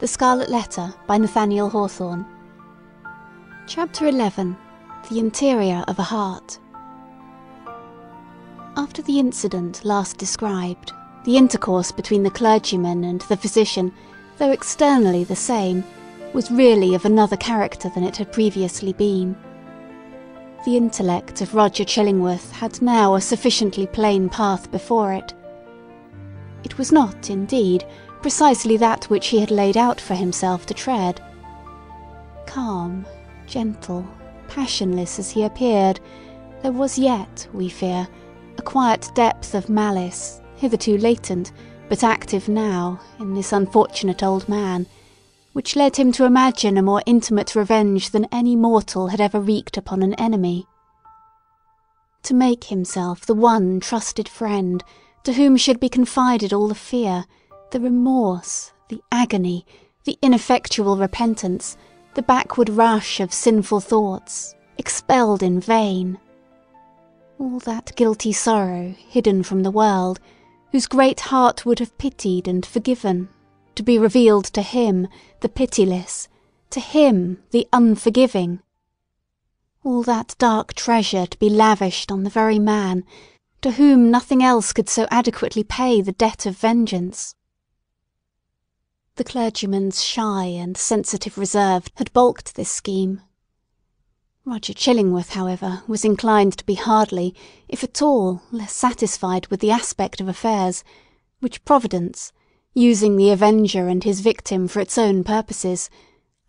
The Scarlet Letter by Nathaniel Hawthorne. Chapter 11. The Interior of a Heart. After the incident last described, the intercourse between the clergyman and the physician, though externally the same, was really of another character than it had previously been. The intellect of Roger Chillingworth had now a sufficiently plain path before it. It was not, indeed, precisely that which he had laid out for himself to tread. Calm, gentle, passionless as he appeared, there was yet, we fear, a quiet depth of malice, hitherto latent, but active now, in this unfortunate old man, which led him to imagine a more intimate revenge than any mortal had ever wreaked upon an enemy. To make himself the one trusted friend, to whom should be confided all the fear, the remorse, the agony, the ineffectual repentance, the backward rush of sinful thoughts, expelled in vain. All that guilty sorrow, hidden from the world, whose great heart would have pitied and forgiven, to be revealed to him, the pitiless, to him, the unforgiving. All that dark treasure to be lavished on the very man, to whom nothing else could so adequately pay the debt of vengeance. The clergyman's shy and sensitive reserve had baulked this scheme. Roger Chillingworth, however, was inclined to be hardly, if at all, less satisfied with the aspect of affairs, which Providence, using the avenger and his victim for its own purposes,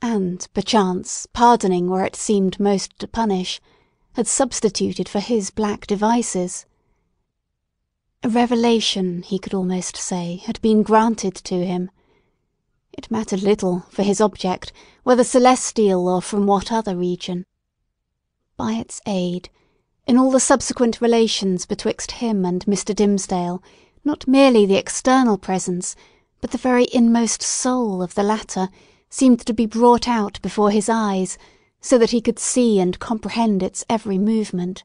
and, perchance, pardoning where it seemed most to punish, had substituted for his black devices. A revelation, he could almost say, had been granted to him. It mattered little, for his object, whether celestial or from what other region. By its aid, in all the subsequent relations betwixt him and Mr. Dimmesdale, not merely the external presence, but the very inmost soul of the latter, seemed to be brought out before his eyes, so that he could see and comprehend its every movement.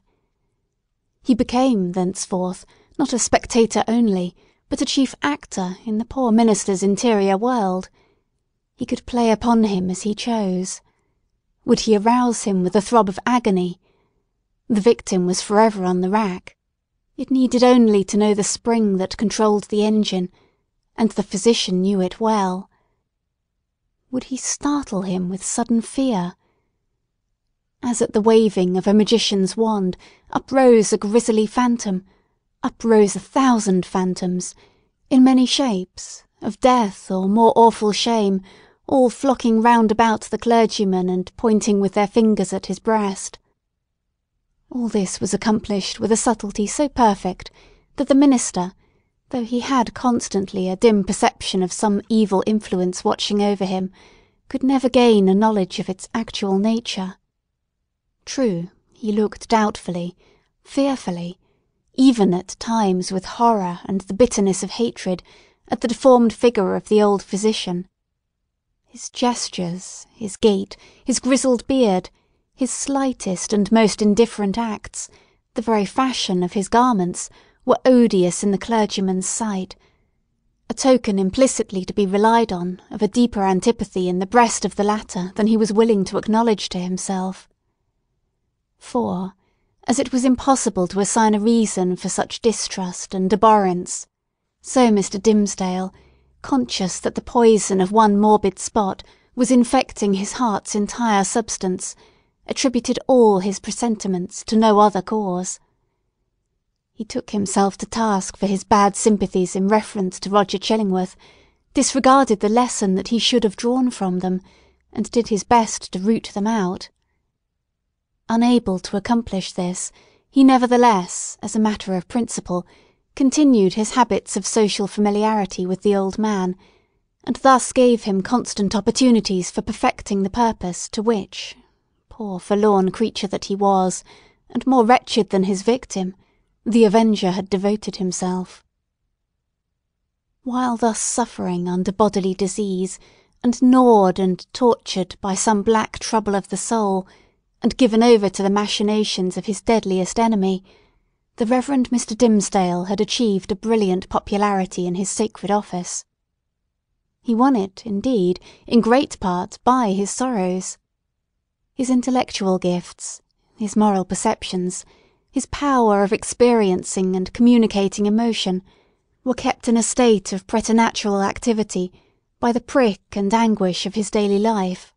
He became, thenceforth, not a spectator only, but a chief actor in the poor minister's interior world. He could play upon him as he chose. Would he arouse him with a throb of agony? The victim was forever on the rack. It needed only to know the spring that controlled the engine, and the physician knew it well. Would he startle him with sudden fear? As at the waving of a magician's wand, uprose a grisly phantom, uprose 1,000 phantoms, in many shapes, of death or more awful shame, all flocking round about the clergyman and pointing with their fingers at his breast. All this was accomplished with a subtlety so perfect that the minister, though he had constantly a dim perception of some evil influence watching over him, could never gain a knowledge of its actual nature. True, he looked doubtfully, fearfully, even at times with horror and the bitterness of hatred, at the deformed figure of the old physician. His gestures, his gait, his grizzled beard, his slightest and most indifferent acts, the very fashion of his garments, were odious in the clergyman's sight, a token implicitly to be relied on of a deeper antipathy in the breast of the latter than he was willing to acknowledge to himself. For, as it was impossible to assign a reason for such distrust and abhorrence, so Mr. Dimmesdale, conscious that the poison of one morbid spot was infecting his heart's entire substance, attributed all his presentiments to no other cause. He took himself to task for his bad sympathies in reference to Roger Chillingworth, disregarded the lesson that he should have drawn from them, and did his best to root them out. Unable to accomplish this, he nevertheless, as a matter of principle, continued his habits of social familiarity with the old man, and thus gave him constant opportunities for perfecting the purpose to which, poor forlorn creature that he was, and more wretched than his victim, the avenger had devoted himself. While thus suffering under bodily disease, and gnawed and tortured by some black trouble of the soul, and given over to the machinations of his deadliest enemy, the Reverend Mr. Dimmesdale had achieved a brilliant popularity in his sacred office. He won it, indeed, in great part by his sorrows. His intellectual gifts, his moral perceptions, his power of experiencing and communicating emotion, were kept in a state of preternatural activity by the prick and anguish of his daily life.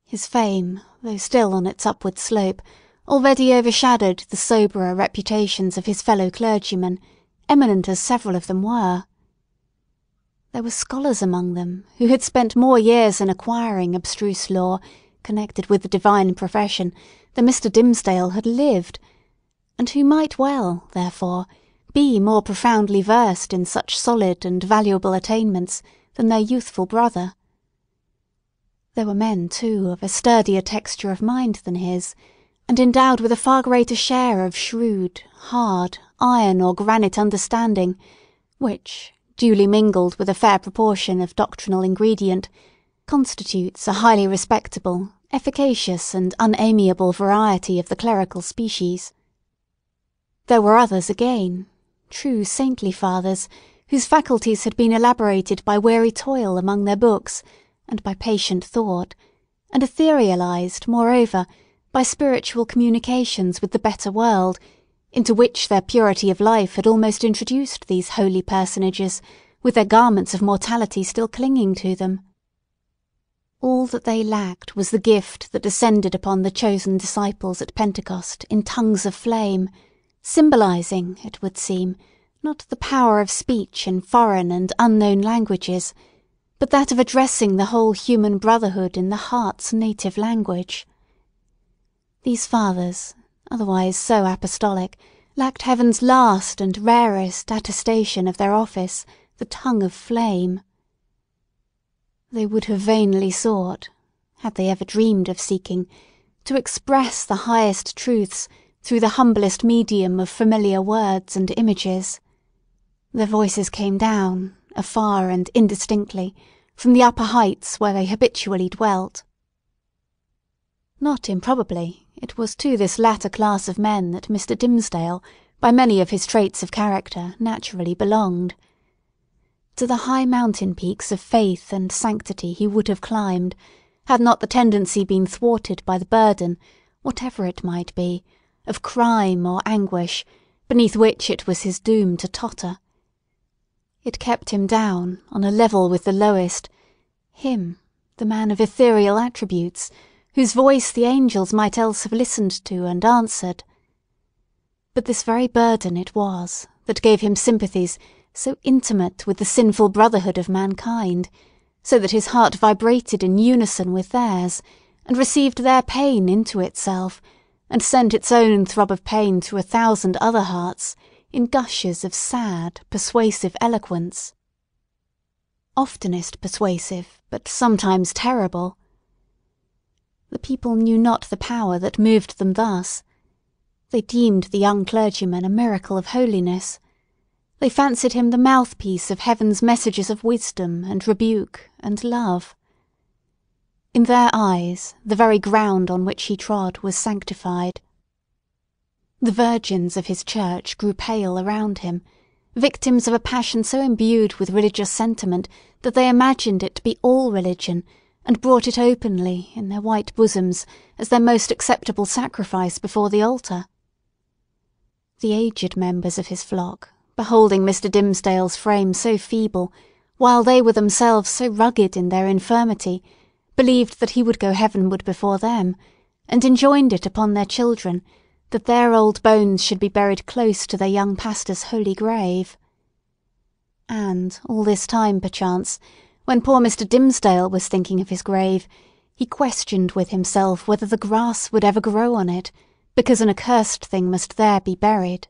His fame, though still on its upward slope, already overshadowed the soberer reputations of his fellow clergymen, eminent as several of them were. There were scholars among them who had spent more years in acquiring abstruse lore connected with the divine profession than Mr. Dimmesdale had lived, and who might well, therefore, be more profoundly versed in such solid and valuable attainments than their youthful brother. There were men, too, of a sturdier texture of mind than his, and endowed with a far greater share of shrewd, hard, iron or granite understanding, which, duly mingled with a fair proportion of doctrinal ingredient, constitutes a highly respectable, efficacious, and unamiable variety of the clerical species. There were others again, true saintly fathers, whose faculties had been elaborated by weary toil among their books, and by patient thought, and etherealized, moreover, by spiritual communications with the better world, into which their purity of life had almost introduced these holy personages, with their garments of mortality still clinging to them. All that they lacked was the gift that descended upon the chosen disciples at Pentecost in tongues of flame, symbolizing, it would seem, not the power of speech in foreign and unknown languages, but that of addressing the whole human brotherhood in the heart's native language. These fathers, otherwise so apostolic, lacked heaven's last and rarest attestation of their office, the tongue of flame. They would have vainly sought, had they ever dreamed of seeking, to express the highest truths through the humblest medium of familiar words and images. Their voices came down, afar and indistinctly, from the upper heights where they habitually dwelt. Not improbably, it was to this latter class of men that Mr. Dimmesdale, by many of his traits of character, naturally belonged. To the high mountain peaks of faith and sanctity he would have climbed, had not the tendency been thwarted by the burden, whatever it might be, of crime or anguish, beneath which it was his doom to totter. It kept him down, on a level with the lowest, him, the man of ethereal attributes, whose voice the angels might else have listened to and answered. But this very burden it was that gave him sympathies so intimate with the sinful brotherhood of mankind, so that his heart vibrated in unison with theirs, and received their pain into itself, and sent its own throb of pain through 1,000 other hearts, in gushes of sad, persuasive eloquence. Oftenest persuasive, but sometimes terrible. The people knew not the power that moved them thus. They deemed the young clergyman a miracle of holiness. They fancied him the mouthpiece of heaven's messages of wisdom and rebuke and love. In their eyes, the very ground on which he trod was sanctified. The virgins of his church grew pale around him, victims of a passion so imbued with religious sentiment that they imagined it to be all religion, and brought it openly, in their white bosoms, as their most acceptable sacrifice before the altar. The aged members of his flock, beholding Mr. Dimmesdale's frame so feeble, while they were themselves so rugged in their infirmity, believed that he would go heavenward before them, and enjoined it upon their children, that their old bones should be buried close to their young pastor's holy grave. And, all this time, perchance, when poor Mr. Dimmesdale was thinking of his grave, he questioned with himself whether the grass would ever grow on it, because an accursed thing must there be buried.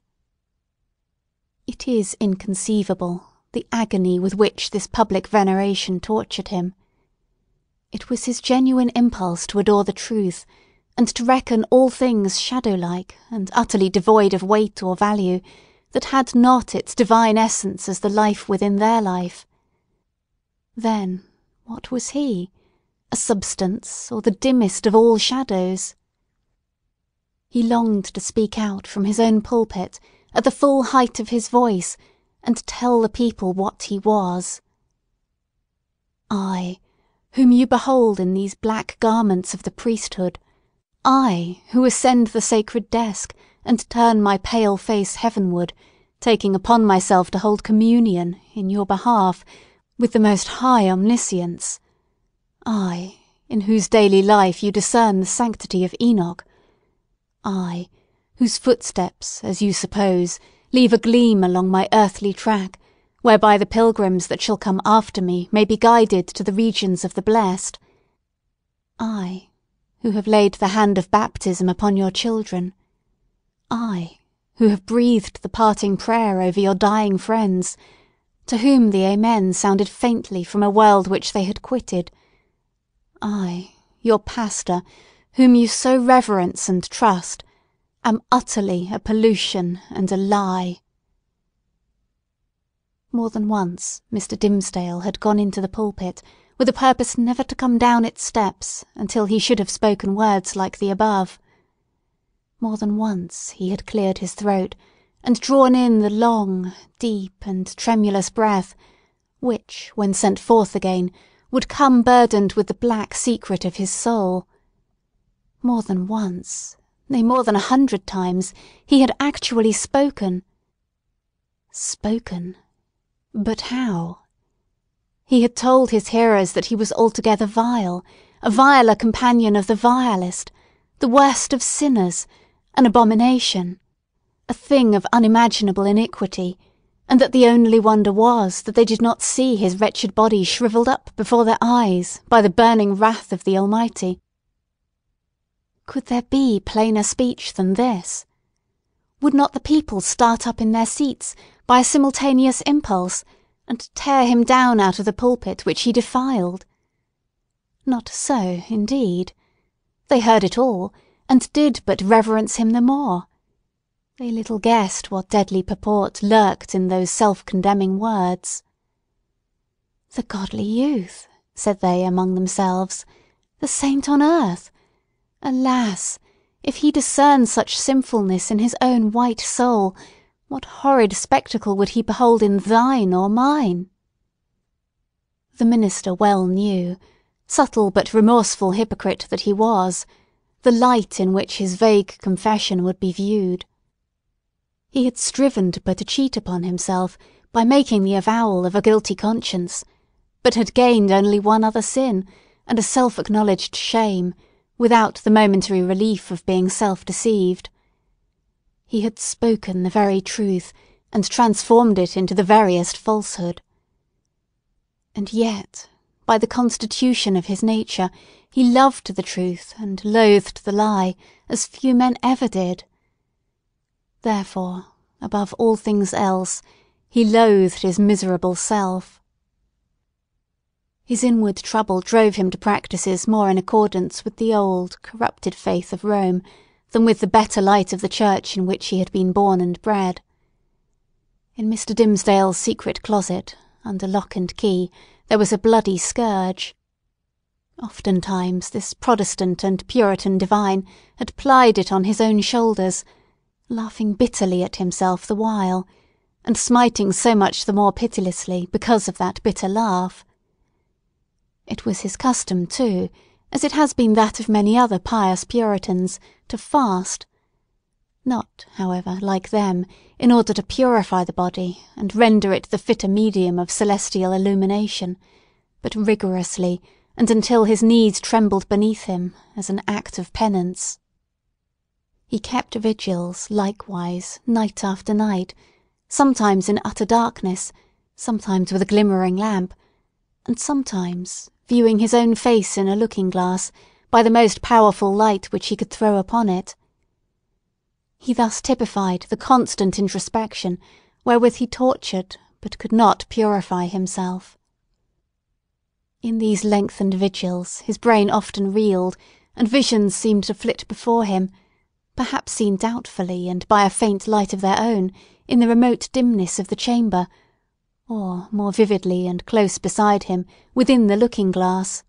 It is inconceivable, the agony with which this public veneration tortured him. It was his genuine impulse to adore the truth, and to reckon all things shadow-like and utterly devoid of weight or value, that had not its divine essence as the life within their life. Then, what was he? A substance, or the dimmest of all shadows? He longed to speak out from his own pulpit, at the full height of his voice, and tell the people what he was. I, whom you behold in these black garments of the priesthood, I, who ascend the sacred desk, and turn my pale face heavenward, taking upon myself to hold communion, in your behalf, with the most high omniscience. I, in whose daily life you discern the sanctity of Enoch. I, whose footsteps, as you suppose, leave a gleam along my earthly track, whereby the pilgrims that shall come after me may be guided to the regions of the blessed. I, who have laid the hand of baptism upon your children. I, who have breathed the parting prayer over your dying friends, to whom the Amen sounded faintly from a world which they had quitted. I, your pastor, whom you so reverence and trust, am utterly a pollution and a lie. More than once Mr. Dimmesdale had gone into the pulpit with a purpose never to come down its steps until he should have spoken words like the above. More than once he had cleared his throat, and drawn in the long, deep, and tremulous breath, which, when sent forth again, would come burdened with the black secret of his soul. More than once, nay, more than 100 times, he had actually spoken. Spoken? But how? He had told his hearers that he was altogether vile, a viler companion of the vilest, the worst of sinners, an abomination, a thing of unimaginable iniquity, and that the only wonder was that they did not see his wretched body shrivelled up before their eyes by the burning wrath of the Almighty. Could there be plainer speech than this? Would not the people start up in their seats by a simultaneous impulse, and tear him down out of the pulpit which he defiled? Not so, indeed. They heard it all, and did but reverence him the more. They little guessed what deadly purport lurked in those self-condemning words. "The godly youth," said they among themselves, "the saint on earth! Alas! If he discern such sinfulness in his own white soul, what horrid spectacle would he behold in thine or mine?" The minister well knew, subtle but remorseful hypocrite that he was, the light in which his vague confession would be viewed. He had striven to put a cheat upon himself by making the avowal of a guilty conscience, but had gained only one other sin, and a self-acknowledged shame, without the momentary relief of being self-deceived. He had spoken the very truth, and transformed it into the veriest falsehood. And yet, by the constitution of his nature, he loved the truth and loathed the lie, as few men ever did. Therefore, above all things else, he loathed his miserable self. His inward trouble drove him to practices more in accordance with the old, corrupted faith of Rome than with the better light of the church in which he had been born and bred. In Mr. Dimmesdale's secret closet, under lock and key, there was a bloody scourge. Oftentimes this Protestant and Puritan divine had plied it on his own shoulders, laughing bitterly at himself the while, and smiting so much the more pitilessly because of that bitter laugh. It was his custom, too, as it has been that of many other pious Puritans, to fast. Not, however, like them, in order to purify the body and render it the fitter medium of celestial illumination, but rigorously, and until his knees trembled beneath him, as an act of penance. He kept vigils, likewise, night after night, sometimes in utter darkness, sometimes with a glimmering lamp, and sometimes, viewing his own face in a looking-glass, by the most powerful light which he could throw upon it. He thus typified the constant introspection wherewith he tortured, but could not purify himself. In these lengthened vigils his brain often reeled, and visions seemed to flit before him, perhaps seen doubtfully and by a faint light of their own, in the remote dimness of the chamber, or more vividly and close beside him, within the looking-glass.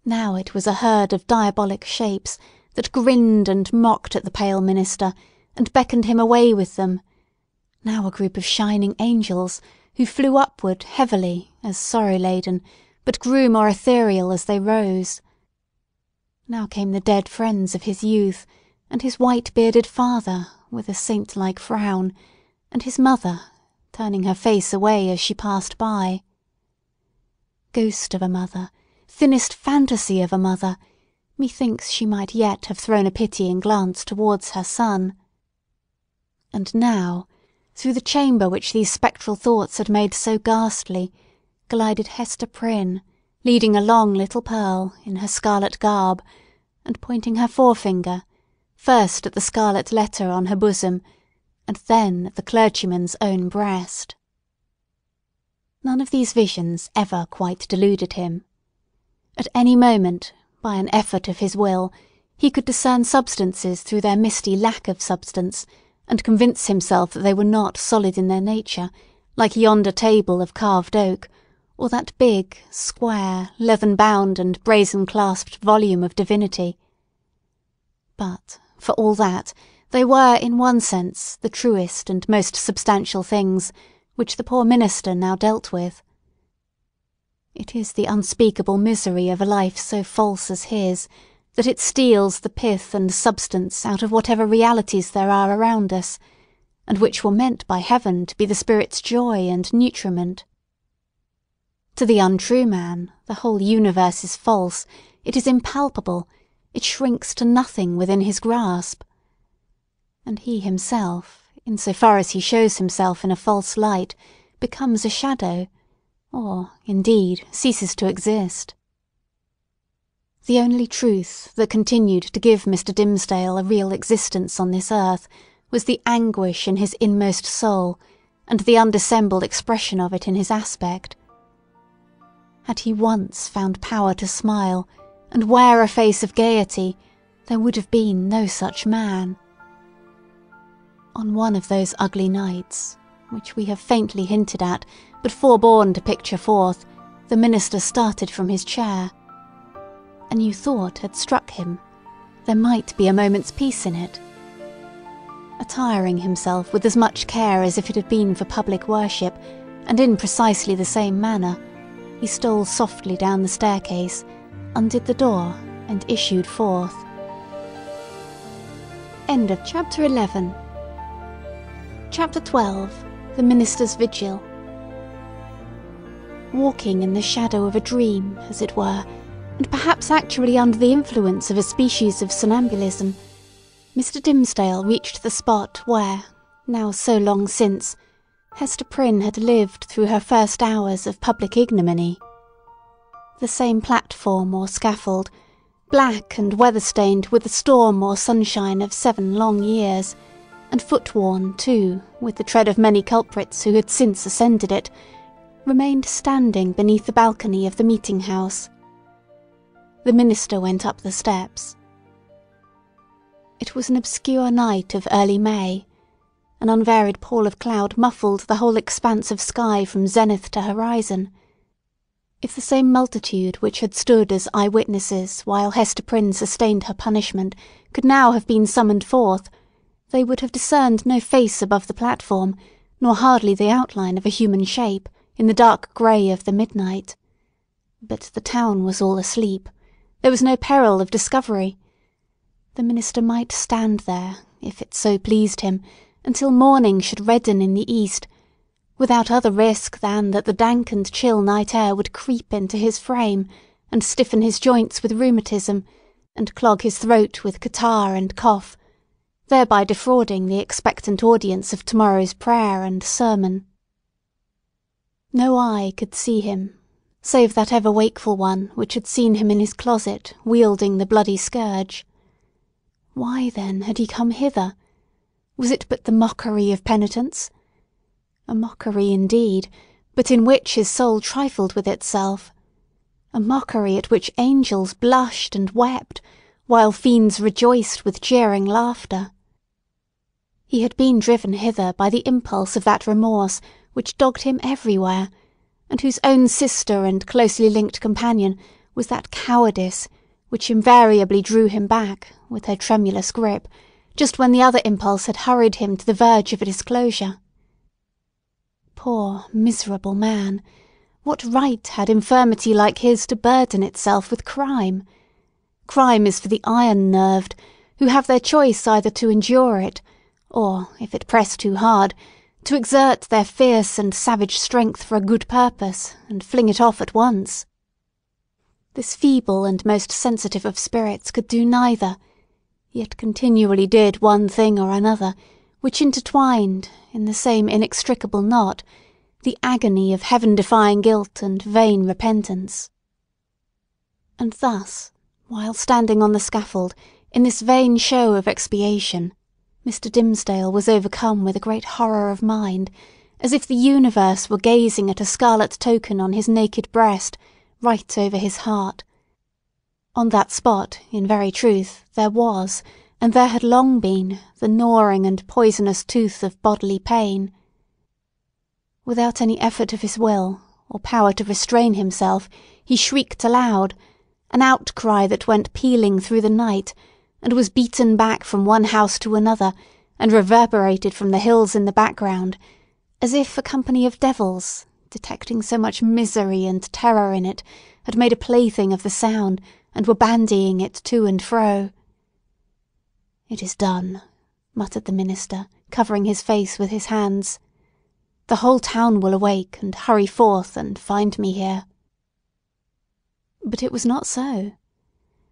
Now it was a herd of diabolic shapes that grinned and mocked at the pale minister, and beckoned him away with them. Now a group of shining angels, who flew upward heavily, as sorrow-laden, but grew more ethereal as they rose. Now came the dead friends of his youth, and his white-bearded father, with a saint-like frown, and his mother, turning her face away as she passed by. Ghost of a mother, thinnest fantasy of a mother, methinks she might yet have thrown a pitying glance towards her son. And now, through the chamber which these spectral thoughts had made so ghastly, glided Hester Prynne, leading along little Pearl in her scarlet garb, and pointing her forefinger, first at the scarlet letter on her bosom, and then at the clergyman's own breast. None of these visions ever quite deluded him. At any moment, by an effort of his will, he could discern substances through their misty lack of substance, and convince himself that they were not solid in their nature, like yonder table of carved oak, or that big, square, leathern-bound and brazen-clasped volume of divinity. But, for all that, they were, in one sense, the truest and most substantial things which the poor minister now dealt with. It is the unspeakable misery of a life so false as his, that it steals the pith and substance out of whatever realities there are around us, and which were meant by heaven to be the spirit's joy and nutriment. To the untrue man, the whole universe is false, it is impalpable, it shrinks to nothing within his grasp. And he himself, in so far as he shows himself in a false light, becomes a shadow, or, indeed, ceases to exist. The only truth that continued to give Mr. Dimmesdale a real existence on this earth was the anguish in his inmost soul, and the undissembled expression of it in his aspect. Had he once found power to smile, and wear a face of gaiety, there would have been no such man. On one of those ugly nights, which we have faintly hinted at, but forborne to picture forth, the minister started from his chair. A new thought had struck him. There might be a moment's peace in it. Attiring himself with as much care as if it had been for public worship, and in precisely the same manner, he stole softly down the staircase, undid the door, and issued forth. End of Chapter 11. Chapter 12. The Minister's Vigil. Walking in the shadow of a dream, as it were, and perhaps actually under the influence of a species of somnambulism, Mr. Dimmesdale reached the spot where, now so long since, Hester Prynne had lived through her first hours of public ignominy. The same platform or scaffold, black and weather-stained with the storm or sunshine of 7 long years, and foot-worn, too, with the tread of many culprits who had since ascended it, remained standing beneath the balcony of the meeting-house. The minister went up the steps. It was an obscure night of early May. An unvaried pall of cloud muffled the whole expanse of sky from zenith to horizon. If the same multitude which had stood as eye-witnesses while Hester Prynne sustained her punishment could now have been summoned forth, they would have discerned no face above the platform, nor hardly the outline of a human shape, in the dark grey of the midnight. But the town was all asleep. There was no peril of discovery. The minister might stand there, if it so pleased him, until morning should redden in the east, without other risk than that the dank and chill night air would creep into his frame, and stiffen his joints with rheumatism, and clog his throat with catarrh and cough, thereby defrauding the expectant audience of tomorrow's prayer and sermon. No eye could see him, save that ever-wakeful one which had seen him in his closet wielding the bloody scourge. Why, then, had he come hither? Was it but the mockery of penitence? A mockery indeed, but in which his soul trifled with itself. A mockery at which angels blushed and wept, while fiends rejoiced with jeering laughter. He had been driven hither by the impulse of that remorse which dogged him everywhere, and whose own sister and closely linked companion was that cowardice which invariably drew him back, with her tremulous grip, just when the other impulse had hurried him to the verge of a disclosure. Poor, miserable man! What right had infirmity like his to burden itself with crime? Crime is for the iron-nerved, who have their choice either to endure it, or, if it press too hard, to exert their fierce and savage strength for a good purpose, and fling it off at once. This feeble and most sensitive of spirits could do neither, yet continually did one thing or another, which intertwined, in the same inextricable knot, the agony of heaven-defying guilt and vain repentance. And thus, while standing on the scaffold, in this vain show of expiation, Mr. Dimmesdale was overcome with a great horror of mind, as if the universe were gazing at a scarlet token on his naked breast, right over his heart. On that spot, in very truth, there was, and there had long been, the gnawing and poisonous tooth of bodily pain. Without any effort of his will, or power to restrain himself, he shrieked aloud, an outcry that went pealing through the night, and was beaten back from one house to another, and reverberated from the hills in the background, as if a company of devils, detecting so much misery and terror in it, had made a plaything of the sound, and were bandying it to and fro. "It is done," muttered the minister, covering his face with his hands. "The whole town will awake, and hurry forth, and find me here." But it was not so.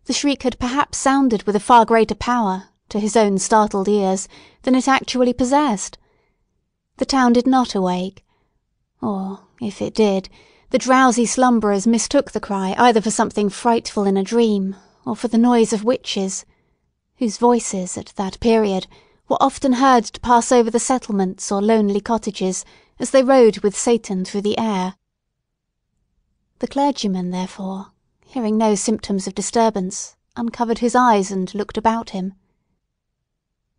The shriek had perhaps sounded with a far greater power, to his own startled ears, than it actually possessed. The town did not awake, or, if it did, the drowsy slumberers mistook the cry either for something frightful in a dream, or for the noise of witches, whose voices, at that period, were often heard to pass over the settlements or lonely cottages, as they rode with Satan through the air. The clergyman, therefore, hearing no symptoms of disturbance, uncovered his eyes and looked about him.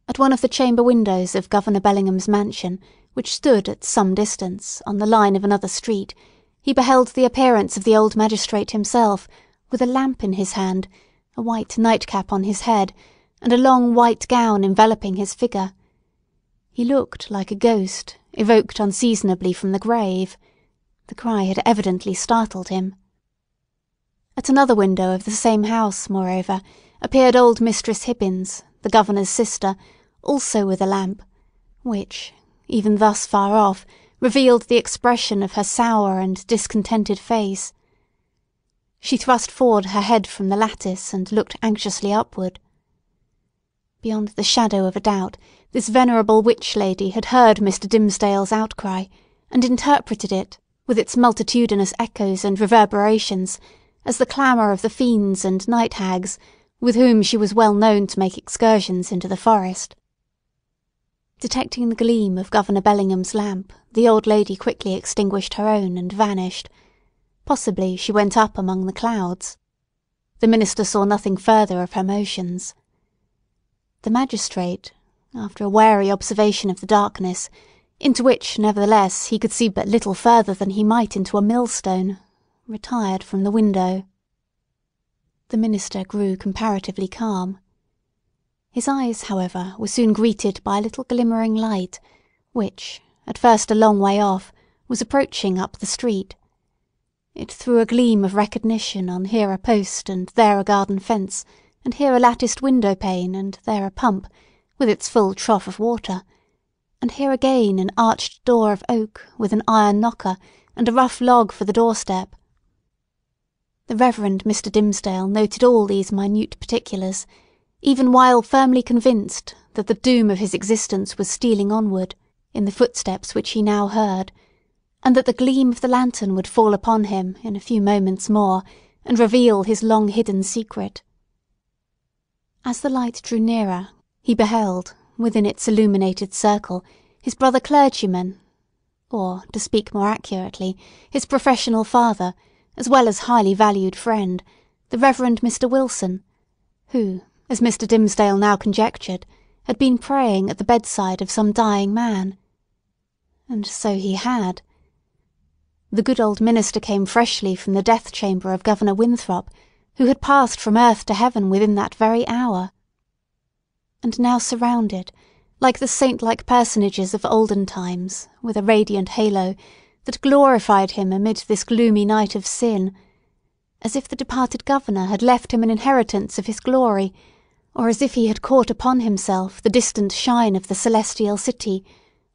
At one of the chamber windows of Governor Bellingham's mansion, which stood at some distance, on the line of another street, he beheld the appearance of the old magistrate himself, with a lamp in his hand, a white nightcap on his head, and a long white gown enveloping his figure. He looked like a ghost, evoked unseasonably from the grave. The cry had evidently startled him. At another window of the same house, moreover, appeared old Mistress Hibbins, the governor's sister, also with a lamp, which, even thus far off, revealed the expression of her sour and discontented face. She thrust forward her head from the lattice and looked anxiously upward. Beyond the shadow of a doubt, this venerable witch lady had heard Mr. Dimmesdale's outcry, and interpreted it, with its multitudinous echoes and reverberations, as the clamour of the fiends and night hags, with whom she was well known to make excursions into the forest. Detecting the gleam of Governor Bellingham's lamp, the old lady quickly extinguished her own and vanished. Possibly she went up among the clouds. The minister saw nothing further of her motions. The magistrate, after a wary observation of the darkness, into which, nevertheless, he could see but little further than he might into a millstone, retired from the window. The minister grew comparatively calm. His eyes, however, were soon greeted by a little glimmering light, which, at first a long way off, was approaching up the street. It threw a gleam of recognition on here a post and there a garden fence, and here a latticed window-pane, and there a pump, with its full trough of water, and here again an arched door of oak, with an iron knocker, and a rough log for the doorstep. The Reverend Mr. Dimmesdale noted all these minute particulars, even while firmly convinced that the doom of his existence was stealing onward, in the footsteps which he now heard, and that the gleam of the lantern would fall upon him in a few moments more, and reveal his long-hidden secret. As the light drew nearer, he beheld, within its illuminated circle, his brother clergyman, or, to speak more accurately, his professional father, as well as highly valued friend, the Reverend Mr. Wilson, who, as Mr. Dimmesdale now conjectured, had been praying at the bedside of some dying man. And so he had. The good old minister came freshly from the death-chamber of Governor Winthrop, who had passed from earth to heaven within that very hour. And now surrounded, like the saint-like personages of olden times, with a radiant halo, that glorified him amid this gloomy night of sin, as if the departed governor had left him an inheritance of his glory, or as if he had caught upon himself the distant shine of the celestial city,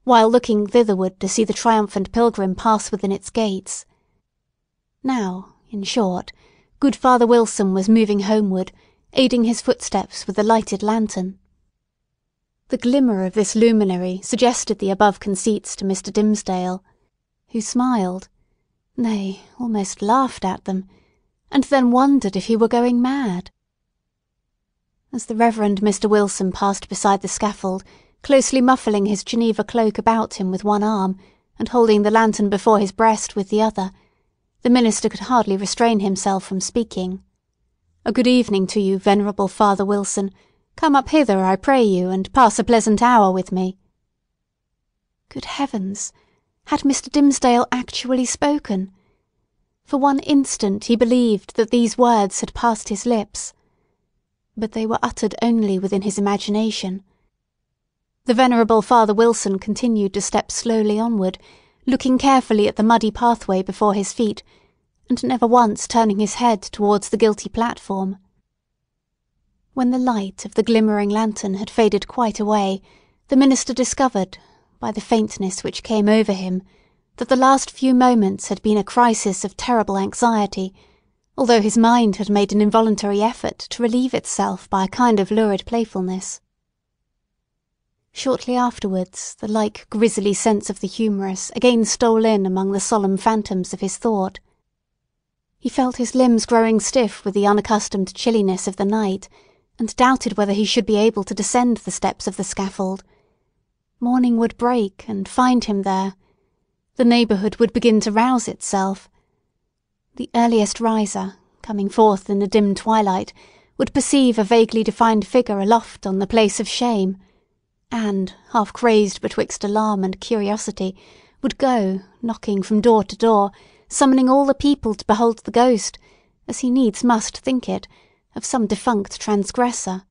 while looking thitherward to see the triumphant pilgrim pass within its gates. Now, in short, good Father Wilson was moving homeward, aiding his footsteps with a lighted lantern. The glimmer of this luminary suggested the above conceits to Mr. Dimmesdale, who smiled, nay, almost laughed at them, and then wondered if he were going mad. As the Reverend Mr. Wilson passed beside the scaffold, closely muffling his Geneva cloak about him with one arm, and holding the lantern before his breast with the other, the minister could hardly restrain himself from speaking. "A good evening to you, venerable Father Wilson. Come up hither, I pray you, and pass a pleasant hour with me." Good heavens! Had Mr. Dimmesdale actually spoken? For one instant he believed that these words had passed his lips. But they were uttered only within his imagination. The venerable Father Wilson continued to step slowly onward, looking carefully at the muddy pathway before his feet, and never once turning his head towards the guilty platform. When the light of the glimmering lantern had faded quite away, the minister discovered, by the faintness which came over him, that the last few moments had been a crisis of terrible anxiety, although his mind had made an involuntary effort to relieve itself by a kind of lurid playfulness. Shortly afterwards, the like grisly sense of the humorous again stole in among the solemn phantoms of his thought. He felt his limbs growing stiff with the unaccustomed chilliness of the night, and doubted whether he should be able to descend the steps of the scaffold. Morning would break and find him there. The neighbourhood would begin to rouse itself. The earliest riser, coming forth in the dim twilight, would perceive a vaguely defined figure aloft on the place of shame, and, half crazed betwixt alarm and curiosity, would go, knocking from door to door, summoning all the people to behold the ghost, as he needs must think it, of some defunct transgressor.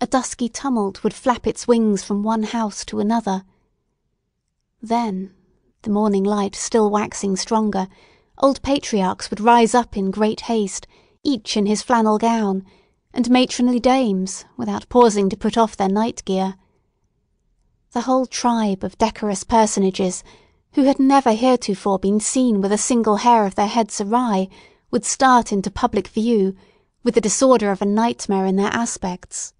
A dusky tumult would flap its wings from one house to another. Then, the morning light still waxing stronger, old patriarchs would rise up in great haste, each in his flannel gown, and matronly dames, without pausing to put off their night gear. The whole tribe of decorous personages, who had never heretofore been seen with a single hair of their heads awry, would start into public view, with the disorder of a nightmare in their aspects.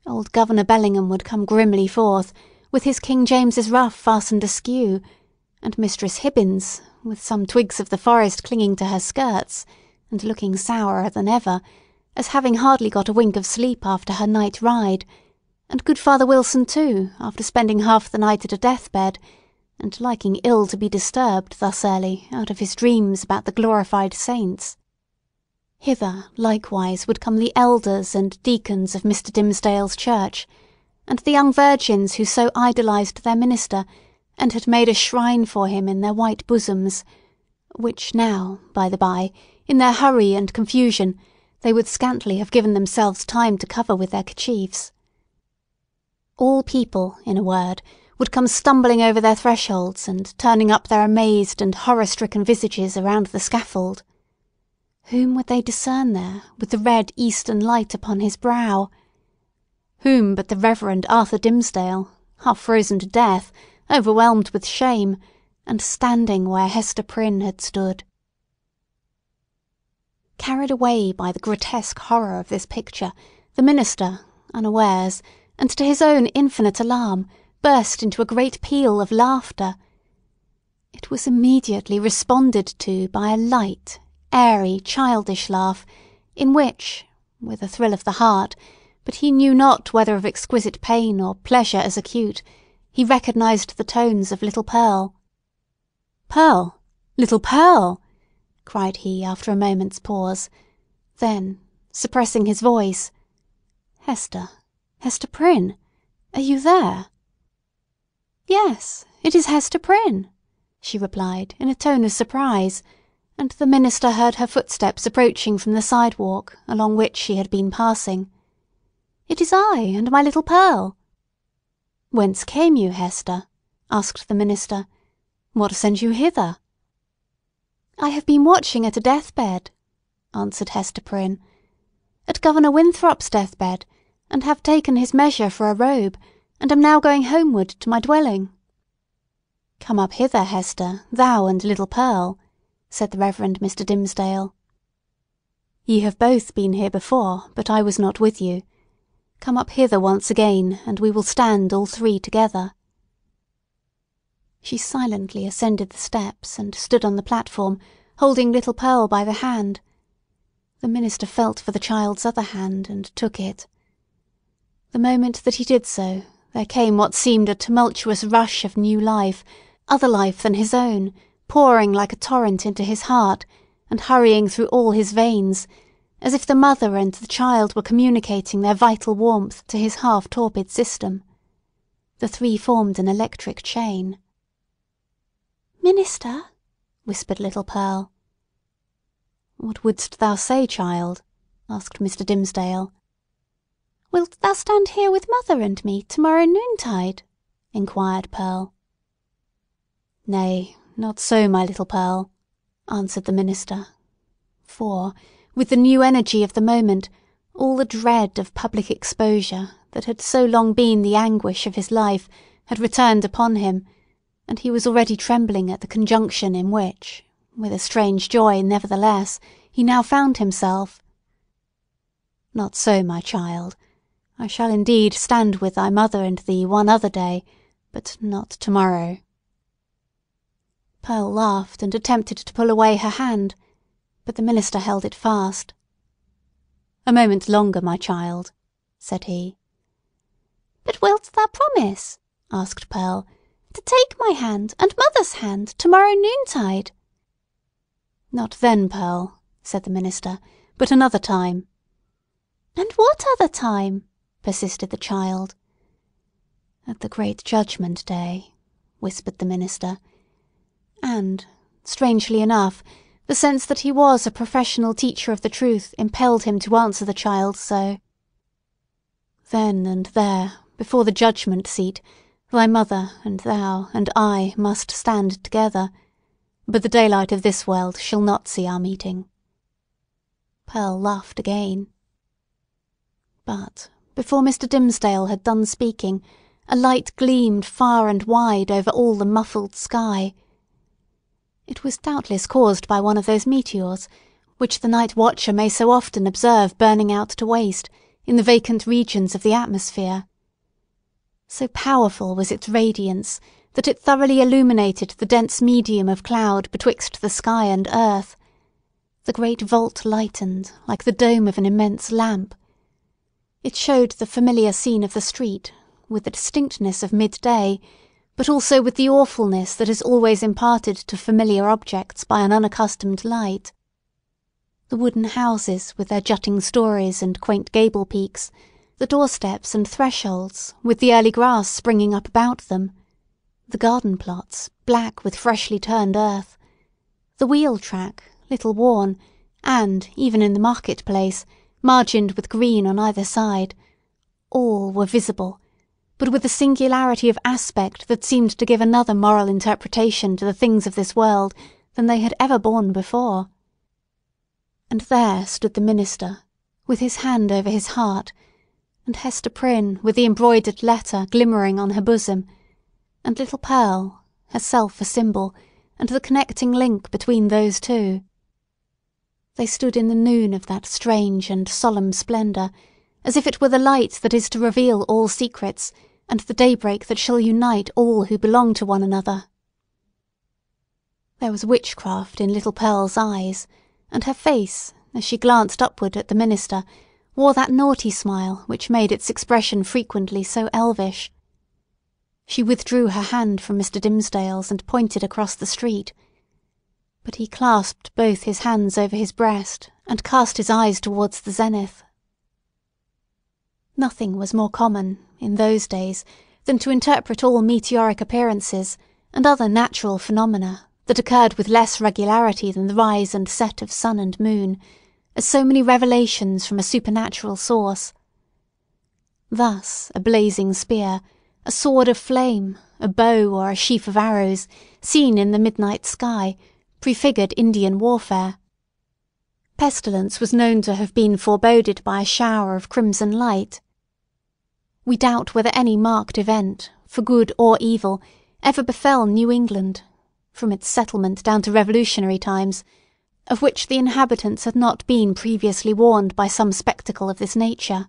Old Governor Bellingham would come grimly forth, with his King James's ruff fastened askew, and Mistress Hibbins, with some twigs of the forest clinging to her skirts, and looking sourer than ever, as having hardly got a wink of sleep after her night ride, and good Father Wilson too, after spending half the night at a deathbed, and liking ill to be disturbed thus early out of his dreams about the glorified saints. Hither, likewise, would come the elders and deacons of Mr. Dimmesdale's church, and the young virgins who so idolized their minister, and had made a shrine for him in their white bosoms, which now, by the by, in their hurry and confusion, they would scantly have given themselves time to cover with their kerchiefs. All people, in a word, would come stumbling over their thresholds and turning up their amazed and horror-stricken visages around the scaffold. Whom would they discern there, with the red eastern light upon his brow? Whom but the Reverend Arthur Dimmesdale, half frozen to death, overwhelmed with shame, and standing where Hester Prynne had stood. Carried away by the grotesque horror of this picture, the minister, unawares, and to his own infinite alarm, burst into a great peal of laughter. It was immediately responded to by a light, airy, childish laugh, in which, with a thrill of the heart, but he knew not whether of exquisite pain or pleasure as acute, he recognised the tones of little Pearl. "Pearl! Little Pearl!" cried he after a moment's pause. Then, suppressing his voice, "Hester, Hester Prynne, are you there?" "Yes, it is Hester Prynne," she replied in a tone of surprise, and the minister heard her footsteps approaching from the sidewalk along which she had been passing. "It is I and my little Pearl." "Whence came you, Hester?" asked the minister. "What sends you hither?" "I have been watching at a deathbed," answered Hester Prynne, "at Governor Winthrop's deathbed, and have taken his measure for a robe, and am now going homeward to my dwelling." "Come up hither, Hester, thou and little Pearl," said the Reverend Mr. Dimmesdale. "Ye have both been here before, but I was not with you. Come up hither once again, and we will stand all three together." She silently ascended the steps, and stood on the platform, holding little Pearl by the hand. The minister felt for the child's other hand, and took it. The moment that he did so, there came what seemed a tumultuous rush of new life, other life than his own, pouring like a torrent into his heart, and hurrying through all his veins, as if the mother and the child were communicating their vital warmth to his half-torpid system. The three formed an electric chain. "Minister," whispered little Pearl. "What wouldst thou say, child?" asked Mr. Dimmesdale. "Wilt thou stand here with mother and me to-morrow noontide?" inquired Pearl. "Nay, not so, my little Pearl," answered the minister, for, with the new energy of the moment, all the dread of public exposure, that had so long been the anguish of his life, had returned upon him, and he was already trembling at the conjunction in which, with a strange joy nevertheless, he now found himself. "Not so, my child. I shall indeed stand with thy mother and thee one other day, but not to-morrow." Pearl laughed and attempted to pull away her hand, but the minister held it fast. "A moment longer, my child," said he. "But wilt thou promise," asked Pearl, "to take my hand and mother's hand to-morrow noontide?" "Not then, Pearl," said the minister, "but another time." "And what other time?" persisted the child. "At the great judgment day," whispered the minister. And, strangely enough, the sense that he was a professional teacher of the truth impelled him to answer the child so. "Then and there, before the judgment seat, thy mother and thou and I must stand together, but the daylight of this world shall not see our meeting." Pearl laughed again. But, before Mr. Dimmesdale had done speaking, a light gleamed far and wide over all the muffled sky. It was doubtless caused by one of those meteors which the night watcher may so often observe burning out to waste in the vacant regions of the atmosphere. So powerful was its radiance that it thoroughly illuminated the dense medium of cloud betwixt the sky and earth. The great vault lightened like the dome of an immense lamp. It showed the familiar scene of the street, with the distinctness of midday, but also with the awfulness that is always imparted to familiar objects by an unaccustomed light. The wooden houses with their jutting stories and quaint gable peaks, the doorsteps and thresholds, with the early grass springing up about them, the garden plots, black with freshly turned earth, the wheel track, little worn, and, even in the market-place, margined with green on either side, all were visible, but with a singularity of aspect that seemed to give another moral interpretation to the things of this world than they had ever borne before. And there stood the minister, with his hand over his heart, and Hester Prynne with the embroidered letter glimmering on her bosom, and little Pearl, herself a symbol, and the connecting link between those two. They stood in the noon of that strange and solemn splendour, as if it were the light that is to reveal all secrets, and the daybreak that shall unite all who belong to one another. There was witchcraft in little Pearl's eyes, and her face, as she glanced upward at the minister, wore that naughty smile which made its expression frequently so elvish. She withdrew her hand from Mr. Dimmesdale's and pointed across the street. But he clasped both his hands over his breast, and cast his eyes towards the zenith. Nothing was more common, in those days, than to interpret all meteoric appearances, and other natural phenomena, that occurred with less regularity than the rise and set of sun and moon, as so many revelations from a supernatural source. Thus a blazing spear, a sword of flame, a bow or a sheaf of arrows, seen in the midnight sky, prefigured Indian warfare. Pestilence was known to have been foreboded by a shower of crimson light. We doubt whether any marked event, for good or evil, ever befell New England, from its settlement down to revolutionary times, of which the inhabitants had not been previously warned by some spectacle of this nature.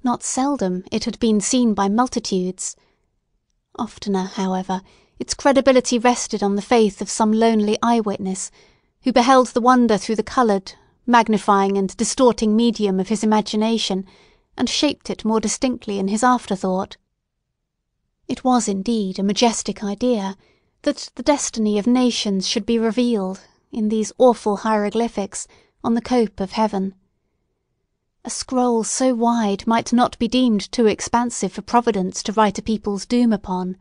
Not seldom it had been seen by multitudes. Oftener, however, its credibility rested on the faith of some lonely eyewitness, who beheld the wonder through the coloured, magnifying and distorting medium of his imagination, and shaped it more distinctly in his afterthought. It was indeed a majestic idea, that the destiny of nations should be revealed, in these awful hieroglyphics, on the cope of heaven. A scroll so wide might not be deemed too expansive for Providence to write a people's doom upon.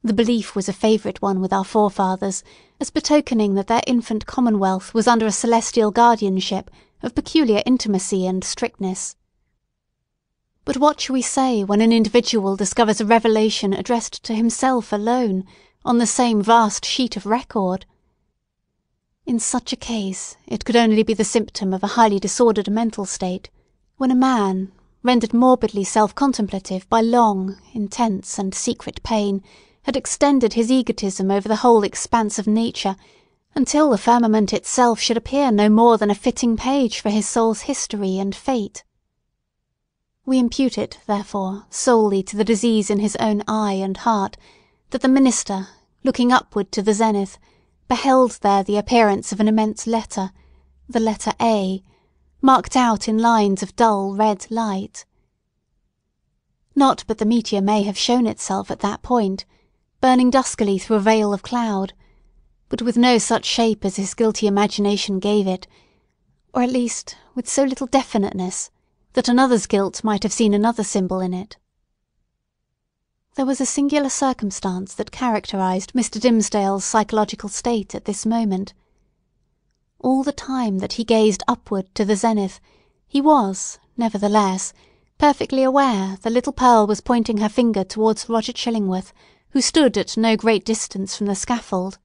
The belief was a favourite one with our forefathers, as betokening that their infant commonwealth was under a celestial guardianship of peculiar intimacy and strictness. But what shall we say when an individual discovers a revelation addressed to himself alone, on the same vast sheet of record? In such a case, it could only be the symptom of a highly disordered mental state, when a man, rendered morbidly self-contemplative by long, intense, and secret pain, had extended his egotism over the whole expanse of nature, until the firmament itself should appear no more than a fitting page for his soul's history and fate. We impute it, therefore, solely to the disease in his own eye and heart, that the minister, looking upward to the zenith, beheld there the appearance of an immense letter, the letter A, marked out in lines of dull red light. Not but the meteor may have shown itself at that point, burning duskily through a veil of cloud, but with no such shape as his guilty imagination gave it, or at least with so little definiteness, that another's guilt might have seen another symbol in it. There was a singular circumstance that characterized Mr. Dimmesdale's psychological state at this moment. All the time that he gazed upward to the zenith, he was, nevertheless, perfectly aware that little Pearl was pointing her finger towards Roger Chillingworth, who stood at no great distance from the scaffold.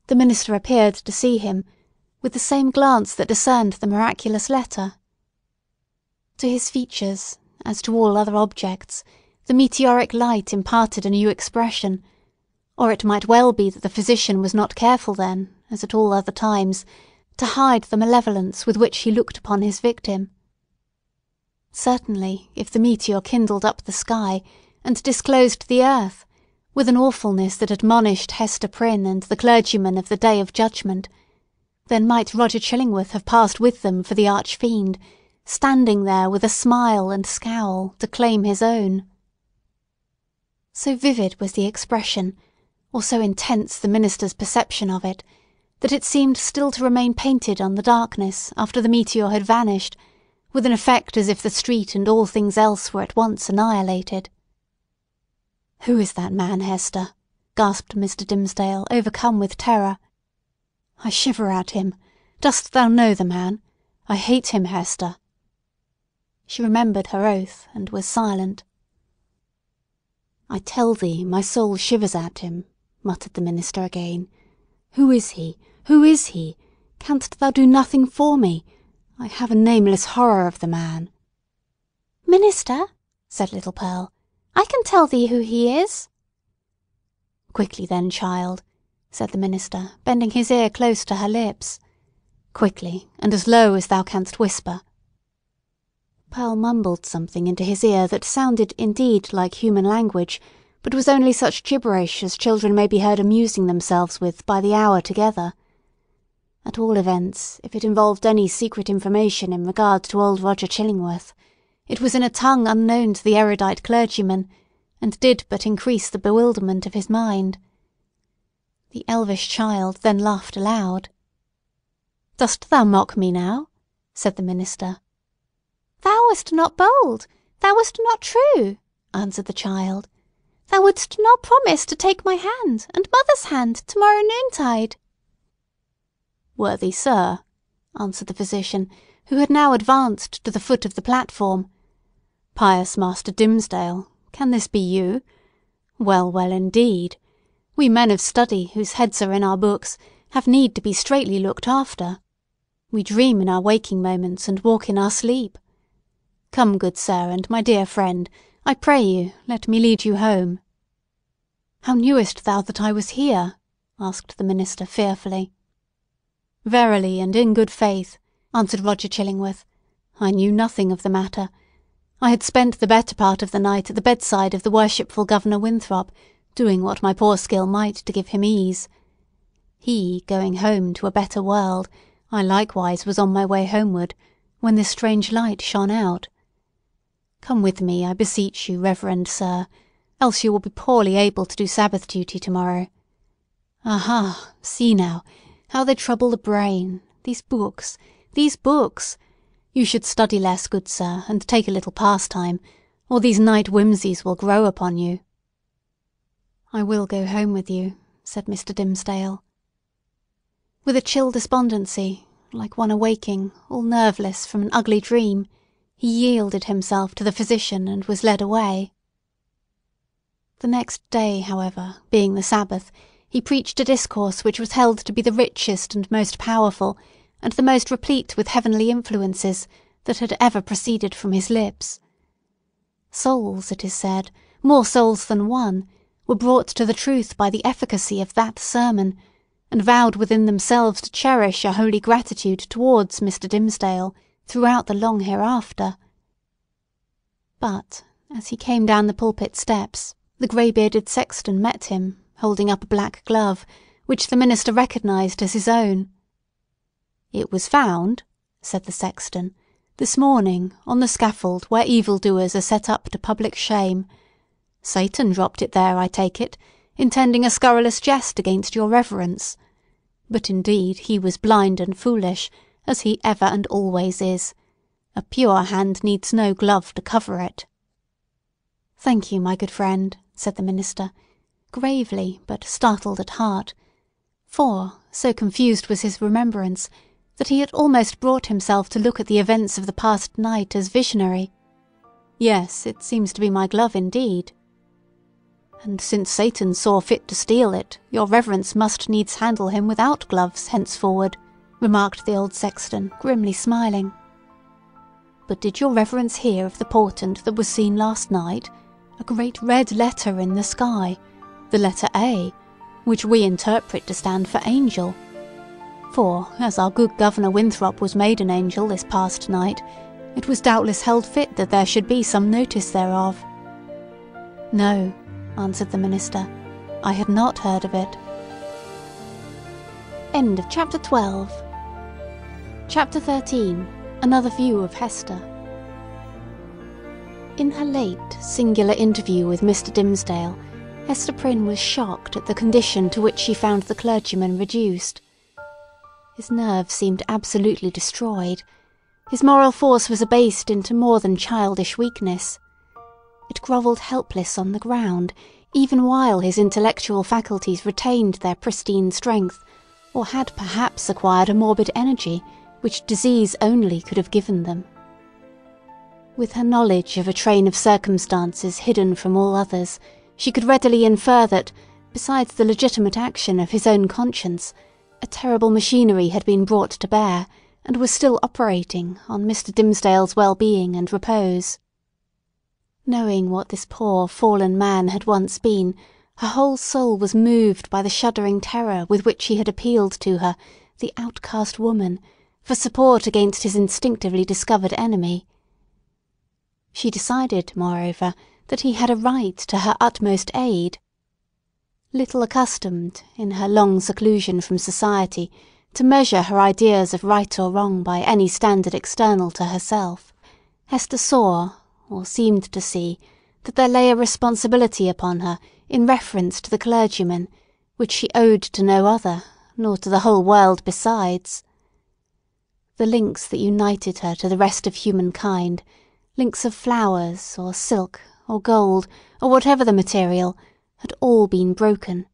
The minister appeared to see him, with the same glance that discerned the miraculous letter. To his features, as to all other objects, the meteoric light imparted a new expression, or it might well be that the physician was not careful then, as at all other times, to hide the malevolence with which he looked upon his victim. Certainly, if the meteor kindled up the sky, and disclosed the earth, with an awfulness that admonished Hester Prynne and the clergyman of the Day of Judgment, then might Roger Chillingworth have passed with them for the arch-fiend, standing there with a smile and scowl to claim his own. So vivid was the expression, or so intense the minister's perception of it, that it seemed still to remain painted on the darkness after the meteor had vanished, with an effect as if the street and all things else were at once annihilated. "Who is that man, Hester?" gasped Mr. Dimmesdale, overcome with terror. "I shiver at him. Dost thou know the man? I hate him, Hester." She remembered her oath, and was silent. "I tell thee my soul shivers at him," muttered the minister again. "Who is he? Who is he? Canst thou do nothing for me? I have a nameless horror of the man." "Minister," said little Pearl, "I can tell thee who he is." "Quickly then, child," said the minister, bending his ear close to her lips. "Quickly, and as low as thou canst whisper." Pearl mumbled something into his ear that sounded indeed like human language, but was only such gibberish as children may be heard amusing themselves with by the hour together. At all events, if it involved any secret information in regard to old Roger Chillingworth, it was in a tongue unknown to the erudite clergyman, and did but increase the bewilderment of his mind. The elvish child then laughed aloud. "Dost thou mock me now?" said the minister. "Thou wast not bold, thou wast not true," answered the child. "Thou wouldst not promise to take my hand, and mother's hand, to-morrow noontide." "Worthy sir," answered the physician, who had now advanced to the foot of the platform, "pious Master Dimmesdale, Can this be you? Well, well, indeed. We men of study, whose heads are in our books, have need to be straitly looked after. We dream in our waking moments and walk in our sleep. Come, good sir, and my dear friend, I pray you, let me lead you home." "How knewest thou that I was here?" asked the minister fearfully. "Verily and in good faith," answered Roger Chillingworth, "I knew nothing of the matter. I had spent the better part of the night at the bedside of the worshipful Governor Winthrop, doing what my poor skill might to give him ease. He going home to a better world, I likewise was on my way homeward, when this strange light shone out. Come with me, I beseech you, reverend sir, else you will be poorly able to do Sabbath duty tomorrow. Aha! See now, how they trouble the brain, these books, these books! You should study less, good sir, and take a little pastime, or these night whimsies will grow upon you." "I will go home with you," said Mr. Dimmesdale. With a chill despondency, like one awaking, all nerveless, from an ugly dream, he yielded himself to the physician and was led away. The next day, however, being the Sabbath, he preached a discourse which was held to be the richest and most powerful, and the most replete with heavenly influences, that had ever proceeded from his lips. Souls, it is said, more souls than one, were brought to the truth by the efficacy of that sermon, and vowed within themselves to cherish a holy gratitude towards Mr. Dimmesdale throughout the long hereafter. But, as he came down the pulpit steps, the grey-bearded sexton met him, holding up a black glove, which the minister recognised as his own. "It was found," said the sexton, "this morning, on the scaffold where evildoers are set up to public shame. Satan dropped it there, I take it, intending a scurrilous jest against your reverence. But indeed he was blind and foolish, as he ever and always is. A pure hand needs no glove to cover it." "Thank you, my good friend," said the minister, gravely but startled at heart, for, so confused was his remembrance, that he had almost brought himself to look at the events of the past night as visionary. "Yes, it seems to be my glove indeed." "And since Satan saw fit to steal it, your reverence must needs handle him without gloves henceforward," remarked the old sexton, grimly smiling. "But did your reverence hear of the portent that was seen last night? A great red letter in the sky, the letter A, which we interpret to stand for angel. For, as our good Governor Winthrop was made an angel this past night, it was doubtless held fit that there should be some notice thereof." "No," answered the minister, "I had not heard of it." End of Chapter 12. Chapter 13. Another View of Hester. In her late, singular interview with Mr. Dimmesdale, Hester Prynne was shocked at the condition to which she found the clergyman reduced. His nerves seemed absolutely destroyed. His moral force was abased into more than childish weakness. It grovelled helpless on the ground, even while his intellectual faculties retained their pristine strength, or had perhaps acquired a morbid energy, which disease only could have given them. With her knowledge of a train of circumstances hidden from all others, she could readily infer that, besides the legitimate action of his own conscience, a terrible machinery had been brought to bear, and was still operating on Mr. Dimmesdale's well-being and repose. Knowing what this poor fallen man had once been, her whole soul was moved by the shuddering terror with which he had appealed to her, the outcast woman, for support against his instinctively discovered enemy. She decided, moreover, that he had a right to her utmost aid. Little accustomed, in her long seclusion from society, to measure her ideas of right or wrong by any standard external to herself, Hester saw, or seemed to see, that there lay a responsibility upon her in reference to the clergyman, which she owed to no other, nor to the whole world besides. The links that united her to the rest of humankind, links of flowers, or silk, or gold, or whatever the material, had all been broken.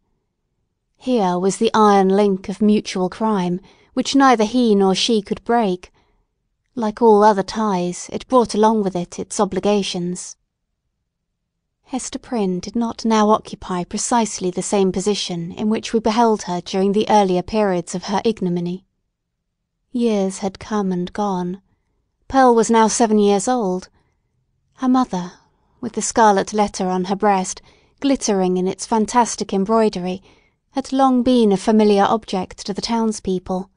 Here was the iron link of mutual crime, which neither he nor she could break. Like all other ties, it brought along with it its obligations. Hester Prynne did not now occupy precisely the same position in which we beheld her during the earlier periods of her ignominy. Years had come and gone. Pearl was now 7 years old. Her mother, with the scarlet letter on her breast, glittering in its fantastic embroidery, had long been a familiar object to the townspeople.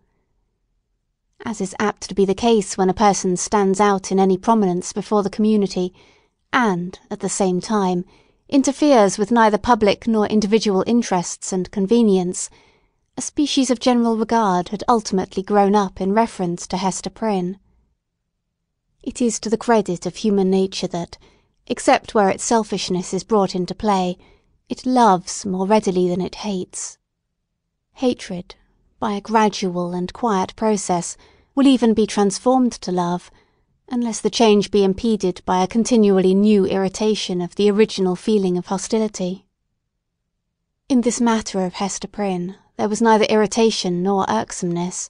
As is apt to be the case when a person stands out in any prominence before the community, and, at the same time, interferes with neither public nor individual interests and convenience, a species of general regard had ultimately grown up in reference to Hester Prynne. It is to the credit of human nature that, except where its selfishness is brought into play, it loves more readily than it hates. Hatred, by a gradual and quiet process, will even be transformed to love, unless the change be impeded by a continually new irritation of the original feeling of hostility. In this matter of Hester Prynne there was neither irritation nor irksomeness.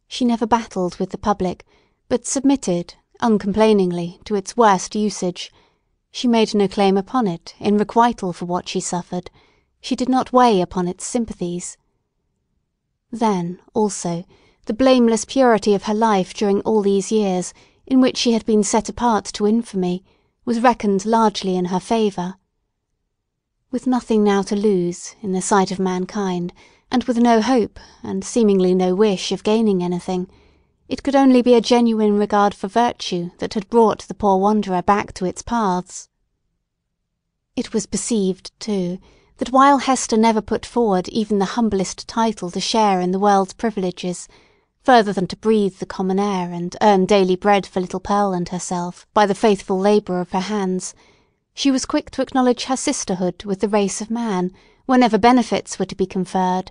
She never battled with the public, but submitted, uncomplainingly, to its worst usage. She made no claim upon it, in requital for what she suffered. She did not weigh upon its sympathies. Then, also, the blameless purity of her life during all these years, in which she had been set apart to infamy, was reckoned largely in her favour. With nothing now to lose, in the sight of mankind, and with no hope, and seemingly no wish of gaining anything, it could only be a genuine regard for virtue that had brought the poor wanderer back to its paths. It was perceived, too, that while Hester never put forward even the humblest title to share in the world's privileges, further than to breathe the common air and earn daily bread for little Pearl and herself by the faithful labour of her hands, she was quick to acknowledge her sisterhood with the race of man whenever benefits were to be conferred.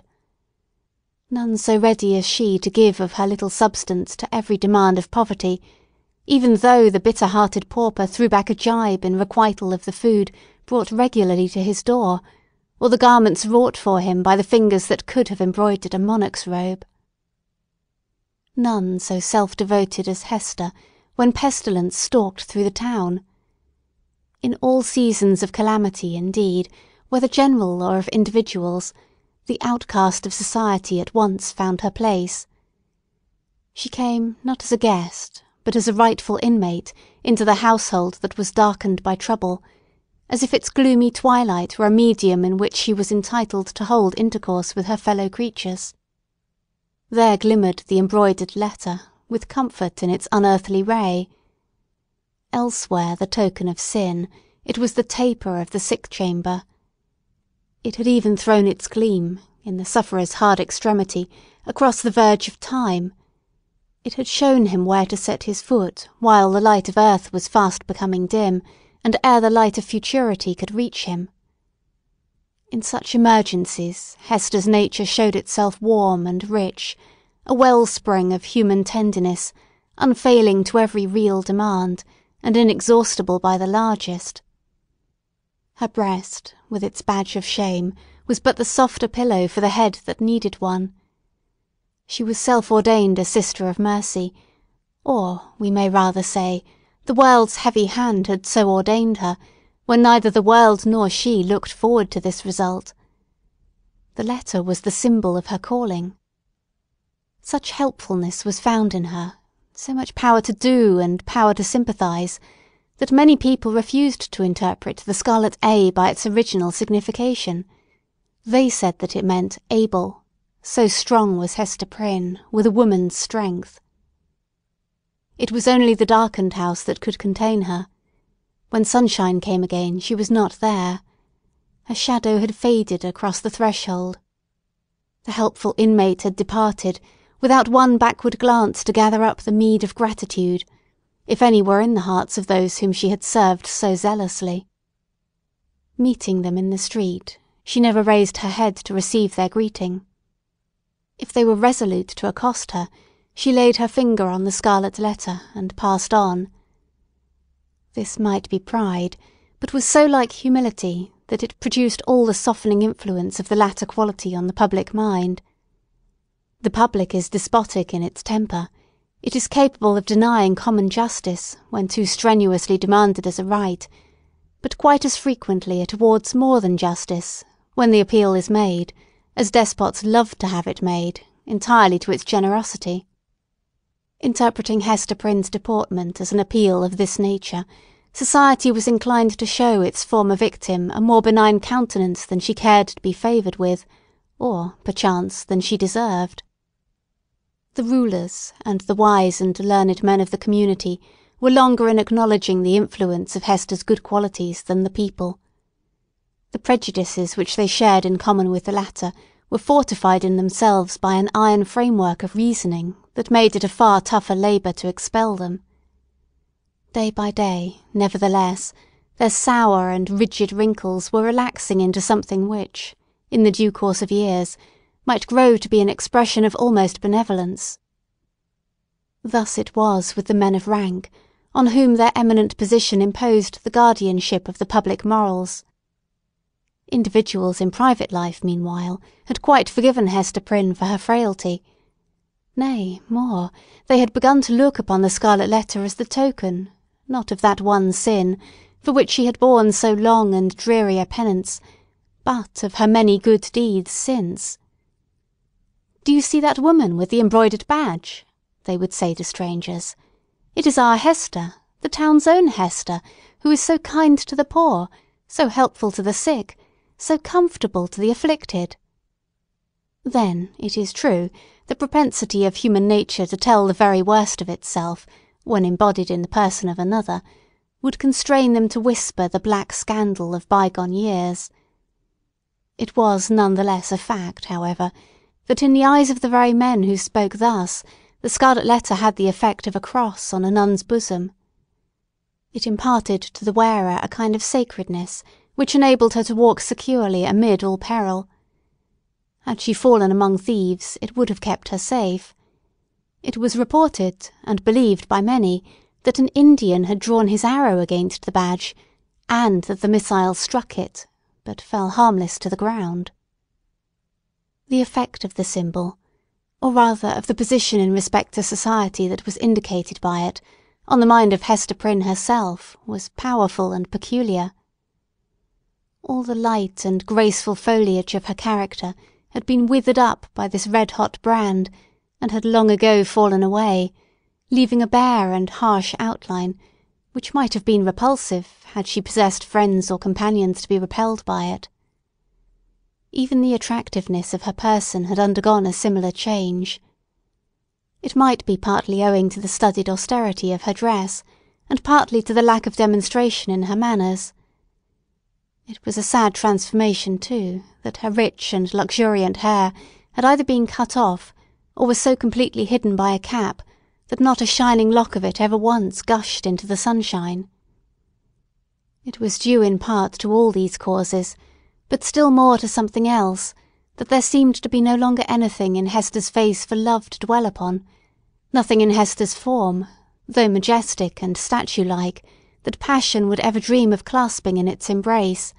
None so ready as she to give of her little substance to every demand of poverty, even though the bitter-hearted pauper threw back a gibe in requital of the food brought regularly to his door, or the garments wrought for him by the fingers that could have embroidered a monarch's robe. None so self-devoted as Hester when pestilence stalked through the town. In all seasons of calamity, indeed, whether general or of individuals, the outcast of society at once found her place. She came not as a guest, but as a rightful inmate, into the household that was darkened by trouble, as if its gloomy twilight were a medium in which she was entitled to hold intercourse with her fellow creatures. There glimmered the embroidered letter, with comfort in its unearthly ray. Elsewhere the token of sin, it was the taper of the sick chamber. It had even thrown its gleam, in the sufferer's hard extremity, across the verge of time. It had shown him where to set his foot while the light of earth was fast becoming dim, and ere the light of futurity could reach him. In such emergencies Hester's nature showed itself warm and rich, a wellspring of human tenderness, unfailing to every real demand, and inexhaustible by the largest. Her breast, with its badge of shame, was but the softer pillow for the head that needed one. She was self-ordained a sister of mercy, or, we may rather say, the world's heavy hand had so ordained her, when neither the world nor she looked forward to this result. The letter was the symbol of her calling. Such helpfulness was found in her, so much power to do and power to sympathise, that many people refused to interpret the scarlet A by its original signification. They said that it meant able, so strong was Hester Prynne, with a woman's strength. It was only the darkened house that could contain her. When sunshine came again, she was not there. Her shadow had faded across the threshold. The helpful inmate had departed, without one backward glance to gather up the meed of gratitude, if any were in the hearts of those whom she had served so zealously. Meeting them in the street, she never raised her head to receive their greeting. If they were resolute to accost her, she laid her finger on the scarlet letter and passed on. This might be pride, but was so like humility that it produced all the softening influence of the latter quality on the public mind. The public is despotic in its temper. It is capable of denying common justice when too strenuously demanded as a right, but quite as frequently it awards more than justice, when the appeal is made, as despots love to have it made, entirely to its generosity. Interpreting Hester Prynne's deportment as an appeal of this nature, society was inclined to show its former victim a more benign countenance than she cared to be favoured with, or, perchance, than she deserved. The rulers, and the wise and learned men of the community, were longer in acknowledging the influence of Hester's good qualities than the people. The prejudices which they shared in common with the latter were fortified in themselves by an iron framework of reasoning that made it a far tougher labour to expel them. Day by day, nevertheless, their sour and rigid wrinkles were relaxing into something which, in the due course of years, might grow to be an expression of almost benevolence. Thus it was with the men of rank, on whom their eminent position imposed the guardianship of the public morals. Individuals in private life, meanwhile, had quite forgiven Hester Prynne for her frailty. Nay, more, they had begun to look upon the Scarlet Letter as the token, not of that one sin, for which she had borne so long and dreary a penance, but of her many good deeds since. "Do you see that woman with the embroidered badge?" they would say to strangers. "It is our Hester, the town's own Hester, who is so kind to the poor, so helpful to the sick, so comfortable to the afflicted." Then, it is true, the propensity of human nature to tell the very worst of itself, when embodied in the person of another, would constrain them to whisper the black scandal of bygone years. It was none the less a fact, however, that in the eyes of the very men who spoke thus, the Scarlet Letter had the effect of a cross on a nun's bosom. It imparted to the wearer a kind of sacredness, which enabled her to walk securely amid all peril. Had she fallen among thieves, it would have kept her safe. It was reported, and believed by many, that an Indian had drawn his arrow against the badge, and that the missile struck it, but fell harmless to the ground. The effect of the symbol, or rather of the position in respect to society that was indicated by it, on the mind of Hester Prynne herself, was powerful and peculiar. All the light and graceful foliage of her character had been withered up by this red-hot brand, and had long ago fallen away, leaving a bare and harsh outline, which might have been repulsive had she possessed friends or companions to be repelled by it. Even the attractiveness of her person had undergone a similar change. It might be partly owing to the studied austerity of her dress, and partly to the lack of demonstration in her manners. It was a sad transformation, too, that her rich and luxuriant hair had either been cut off, or was so completely hidden by a cap, that not a shining lock of it ever once gushed into the sunshine. It was due in part to all these causes, but still more to something else, that there seemed to be no longer anything in Hester's face for love to dwell upon, nothing in Hester's form, though majestic and statue-like, that passion would ever dream of clasping in its embrace,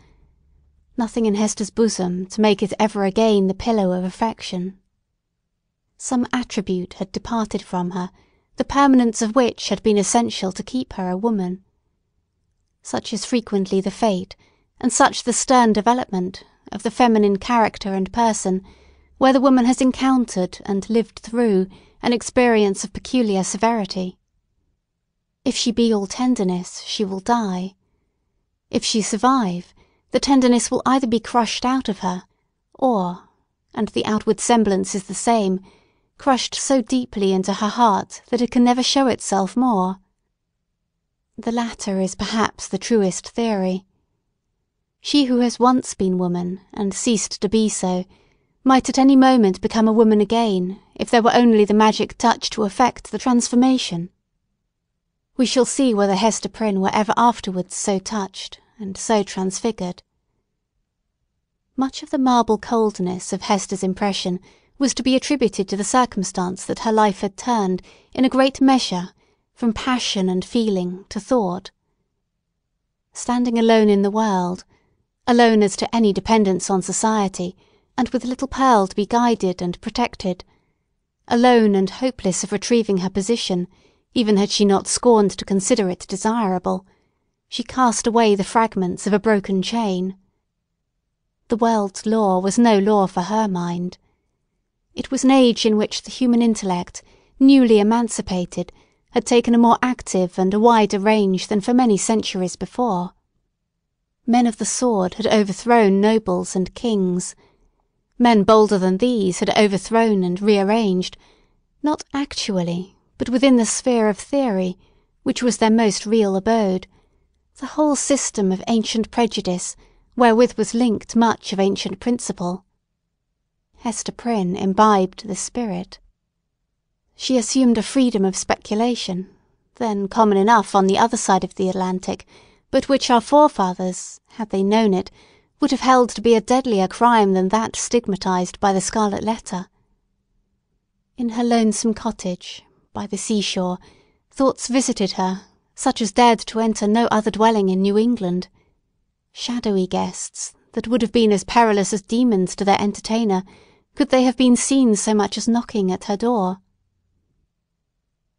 nothing in Hester's bosom to make it ever again the pillow of affection. Some attribute had departed from her, the permanence of which had been essential to keep her a woman. Such is frequently the fate, and such the stern development, of the feminine character and person, where the woman has encountered and lived through an experience of peculiar severity. If she be all tenderness, she will die. If she survive, the tenderness will either be crushed out of her, or, and the outward semblance is the same, crushed so deeply into her heart that it can never show itself more. The latter is perhaps the truest theory. She who has once been woman, and ceased to be so, might at any moment become a woman again, if there were only the magic touch to effect the transformation. We shall see whether Hester Prynne were ever afterwards so touched, and so transfigured. Much of the marble coldness of Hester's impression was to be attributed to the circumstance that her life had turned, in a great measure, from passion and feeling to thought. Standing alone in the world, alone as to any dependence on society, and with little Pearl to be guided and protected, alone and hopeless of retrieving her position, even had she not scorned to consider it desirable, She cast away the fragments of a broken chain. The world's law was no law for her mind. It was an age in which the human intellect, newly emancipated, had taken a more active and a wider range than for many centuries before. Men of the sword had overthrown nobles and kings. Men bolder than these had overthrown and rearranged, not actually, but within the sphere of theory, which was their most real abode, the whole system of ancient prejudice, wherewith was linked much of ancient principle. Hester Prynne imbibed the spirit. She assumed a freedom of speculation, then common enough on the other side of the Atlantic, but which our forefathers, had they known it, would have held to be a deadlier crime than that stigmatized by the Scarlet Letter. In her lonesome cottage, by the seashore, thoughts visited her, such as dared to enter no other dwelling in New England. Shadowy guests, that would have been as perilous as demons to their entertainer, could they have been seen so much as knocking at her door.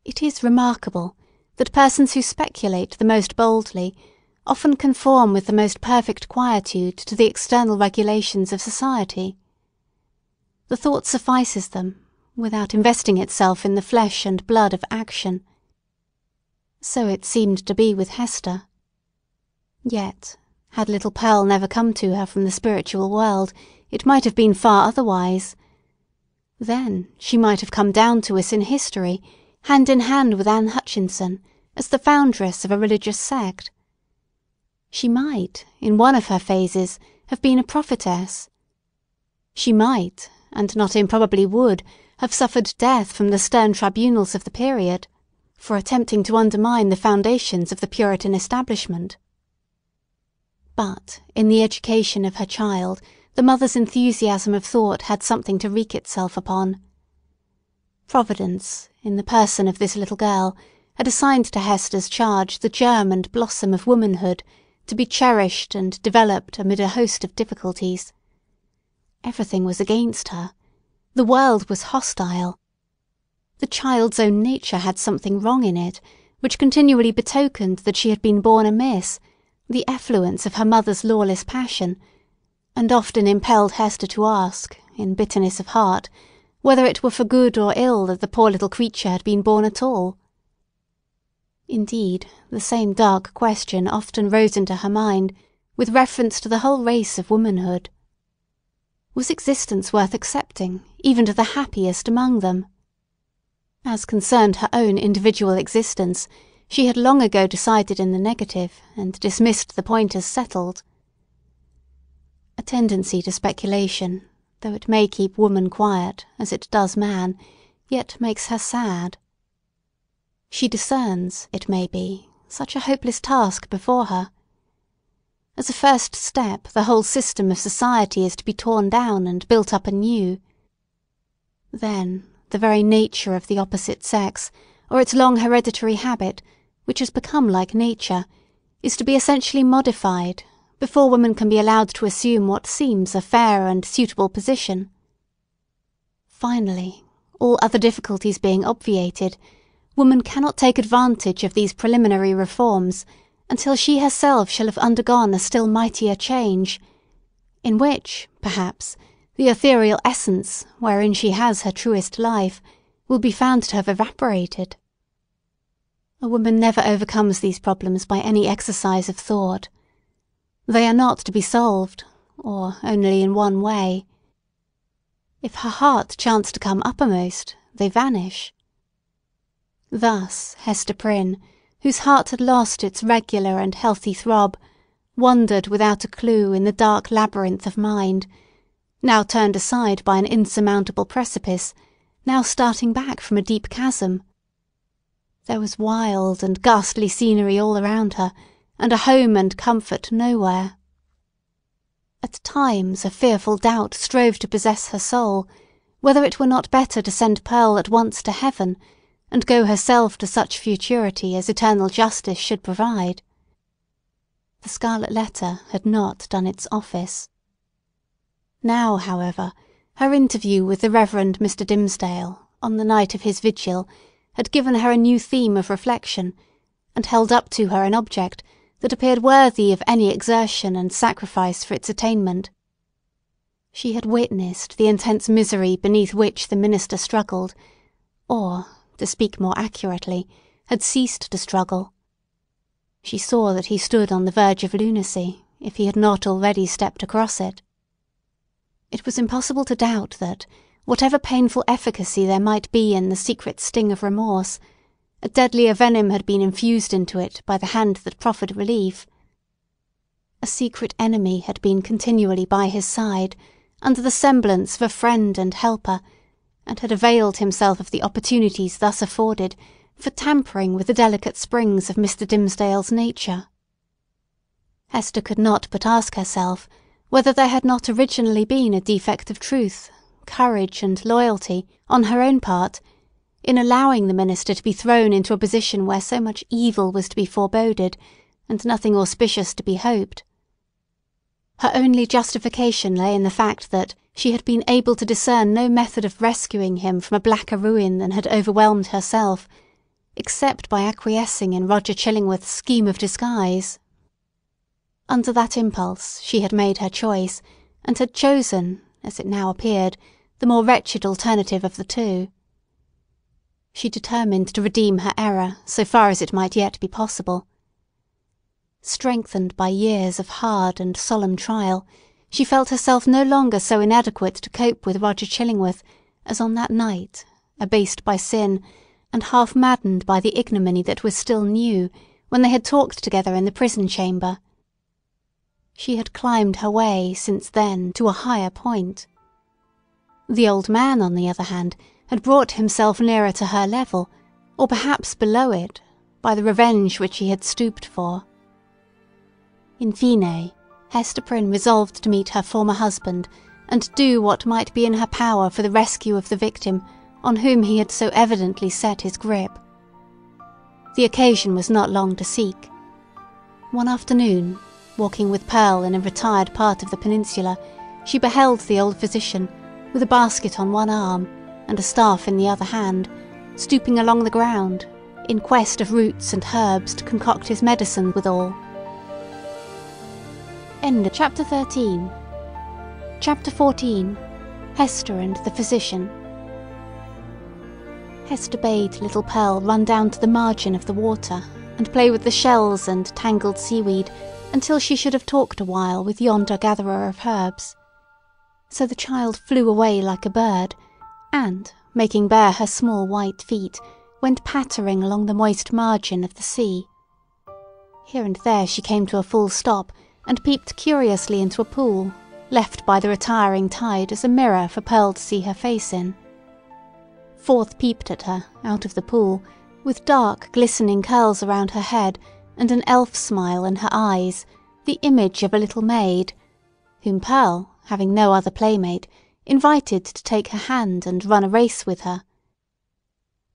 It is remarkable that persons who speculate the most boldly often conform with the most perfect quietude to the external regulations of society. The thought suffices them, without investing itself in the flesh and blood of action. So it seemed to be with Hester. Yet, had little Pearl never come to her from the spiritual world, it might have been far otherwise. Then she might have come down to us in history, hand in hand with Anne Hutchinson, as the foundress of a religious sect. She might, in one of her phases, have been a prophetess. She might, and not improbably would, have suffered death from the stern tribunals of the period, for attempting to undermine the foundations of the Puritan establishment. But in the education of her child, the mother's enthusiasm of thought had something to wreak itself upon. Providence, in the person of this little girl, had assigned to Hester's charge the germ and blossom of womanhood, to be cherished and developed amid a host of difficulties. Everything was against her. The world was hostile. The child's own nature had something wrong in it, which continually betokened that she had been born amiss, the effluence of her mother's lawless passion, and often impelled Hester to ask, in bitterness of heart, whether it were for good or ill that the poor little creature had been born at all. Indeed, the same dark question often rose into her mind with reference to the whole race of womanhood. Was existence worth accepting, even to the happiest among them? As concerned her own individual existence, she had long ago decided in the negative, and dismissed the point as settled. A tendency to speculation, though it may keep woman quiet, as it does man, yet makes her sad. She discerns, it may be, such a hopeless task before her. As a first step, the whole system of society is to be torn down and built up anew. Then, the very nature of the opposite sex, or its long hereditary habit, which has become like nature, is to be essentially modified, before woman can be allowed to assume what seems a fair and suitable position. Finally, all other difficulties being obviated, woman cannot take advantage of these preliminary reforms until she herself shall have undergone a still mightier change, in which, perhaps, the ethereal essence, wherein she has her truest life, will be found to have evaporated. A woman never overcomes these problems by any exercise of thought. They are not to be solved, or only in one way. If her heart chance to come uppermost, they vanish. Thus Hester Prynne, whose heart had lost its regular and healthy throb, wandered without a clue in the dark labyrinth of mind, now turned aside by an insurmountable precipice, now starting back from a deep chasm. There was wild and ghastly scenery all around her, and a home and comfort nowhere. At times a fearful doubt strove to possess her soul, whether it were not better to send Pearl at once to heaven, and go herself to such futurity as eternal justice should provide. The Scarlet Letter had not done its office. Now, however, her interview with the Reverend Mr. Dimmesdale, on the night of his vigil, had given her a new theme of reflection, and held up to her an object that appeared worthy of any exertion and sacrifice for its attainment. She had witnessed the intense misery beneath which the minister struggled, or, to speak more accurately, had ceased to struggle. She saw that he stood on the verge of lunacy, if he had not already stepped across it. It was impossible to doubt that, whatever painful efficacy there might be in the secret sting of remorse, a deadlier venom had been infused into it by the hand that proffered relief. A secret enemy had been continually by his side, under the semblance of a friend and helper, and had availed himself of the opportunities thus afforded for tampering with the delicate springs of Mr. Dimmesdale's nature. Hester could not but ask herself whether there had not originally been a defect of truth, courage, and loyalty on her own part, in allowing the minister to be thrown into a position where so much evil was to be foreboded, and nothing auspicious to be hoped. Her only justification lay in the fact that she had been able to discern no method of rescuing him from a blacker ruin than had overwhelmed herself, except by acquiescing in Roger Chillingworth's scheme of disguise. Under that impulse she had made her choice, and had chosen, as it now appeared, the more wretched alternative of the two. She determined to redeem her error so far as it might yet be possible. Strengthened by years of hard and solemn trial, she felt herself no longer so inadequate to cope with Roger Chillingworth as on that night, abased by sin, and half maddened by the ignominy that was still new, when they had talked together in the prison-chamber. She had climbed her way since then to a higher point. The old man, on the other hand, had brought himself nearer to her level, or perhaps below it, by the revenge which he had stooped for. In fine, Hester Prynne resolved to meet her former husband, and do what might be in her power for the rescue of the victim on whom he had so evidently set his grip. The occasion was not long to seek. One afternoon, walking with Pearl in a retired part of the peninsula, she beheld the old physician, with a basket on one arm and a staff in the other hand, stooping along the ground, in quest of roots and herbs to concoct his medicine withal. End of Chapter 13. Chapter 14. Hester and the Physician. Hester bade little Pearl run down to the margin of the water, and play with the shells and tangled seaweed until she should have talked a while with yonder gatherer of herbs. So the child flew away like a bird, and, making bare her small white feet, went pattering along the moist margin of the sea. Here and there she came to a full stop, and peeped curiously into a pool, left by the retiring tide as a mirror for Pearl to see her face in. Forth peeped at her, out of the pool, with dark glistening curls around her head, and an elf smile in her eyes, the image of a little maid, whom Pearl, having no other playmate, invited to take her hand and run a race with her.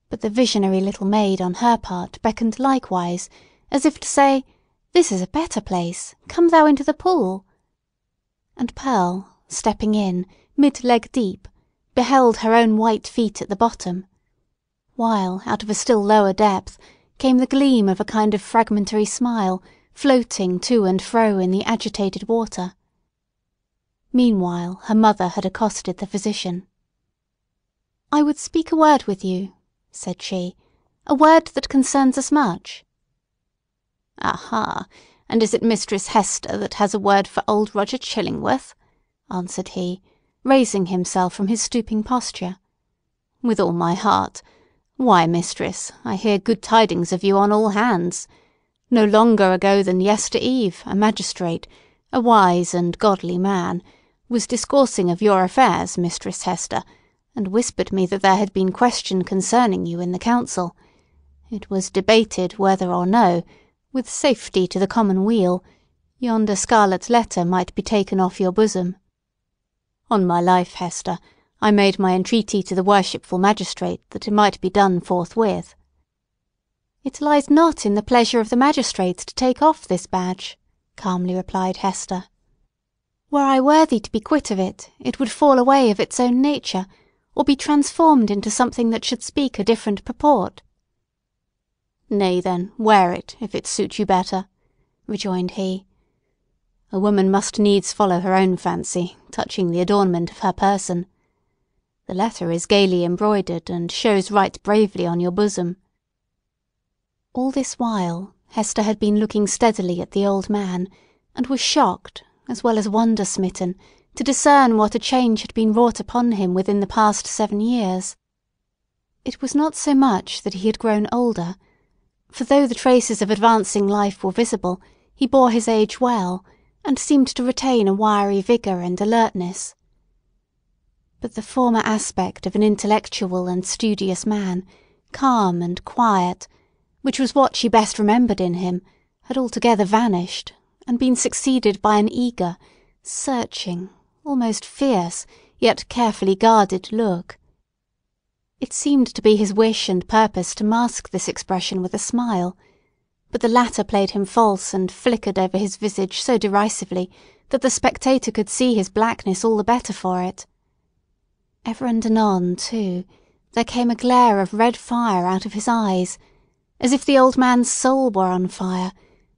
But the visionary little maid on her part beckoned likewise, as if to say, "This is a better place, come thou into the pool." And Pearl, stepping in, mid-leg deep, beheld her own white feet at the bottom, while out of a still lower depth came the gleam of a kind of fragmentary smile, floating to and fro in the agitated water. Meanwhile her mother had accosted the physician. "I would speak a word with you," said she, "a word that concerns us much." "Aha! And is it Mistress Hester that has a word for old Roger Chillingworth?" answered he, raising himself from his stooping posture. "With all my heart. Why, mistress, I hear good tidings of you on all hands. No longer ago than yester-eve, a magistrate, a wise and godly man, was discoursing of your affairs, Mistress Hester, and whispered me that there had been question concerning you in the council. It was debated whether or no, with safety to the common weal, yonder scarlet letter might be taken off your bosom. On my life, Hester, I made my entreaty to the worshipful magistrate that it might be done forthwith." "It lies not in the pleasure of the magistrate to take off this badge," calmly replied Hester. "Were I worthy to be quit of it, it would fall away of its own nature, or be transformed into something that should speak a different purport." "Nay, then, wear it, if it suit you better. rejoined he. A woman must needs follow her own fancy, touching the adornment of her person. The letter is gaily embroidered, and shows right bravely on your bosom." All this while Hester had been looking steadily at the old man, and was shocked, as well as wonder-smitten, to discern what a change had been wrought upon him within the past 7 years. It was not so much that he had grown older, for though the traces of advancing life were visible, he bore his age well, and seemed to retain a wiry vigour and alertness. But the former aspect of an intellectual and studious man, calm and quiet, which was what she best remembered in him, had altogether vanished, and been succeeded by an eager, searching, almost fierce, yet carefully guarded look. It seemed to be his wish and purpose to mask this expression with a smile, but the latter played him false and flickered over his visage so derisively that the spectator could see his blackness all the better for it. Ever and anon, too, there came a glare of red fire out of his eyes, as if the old man's soul were on fire,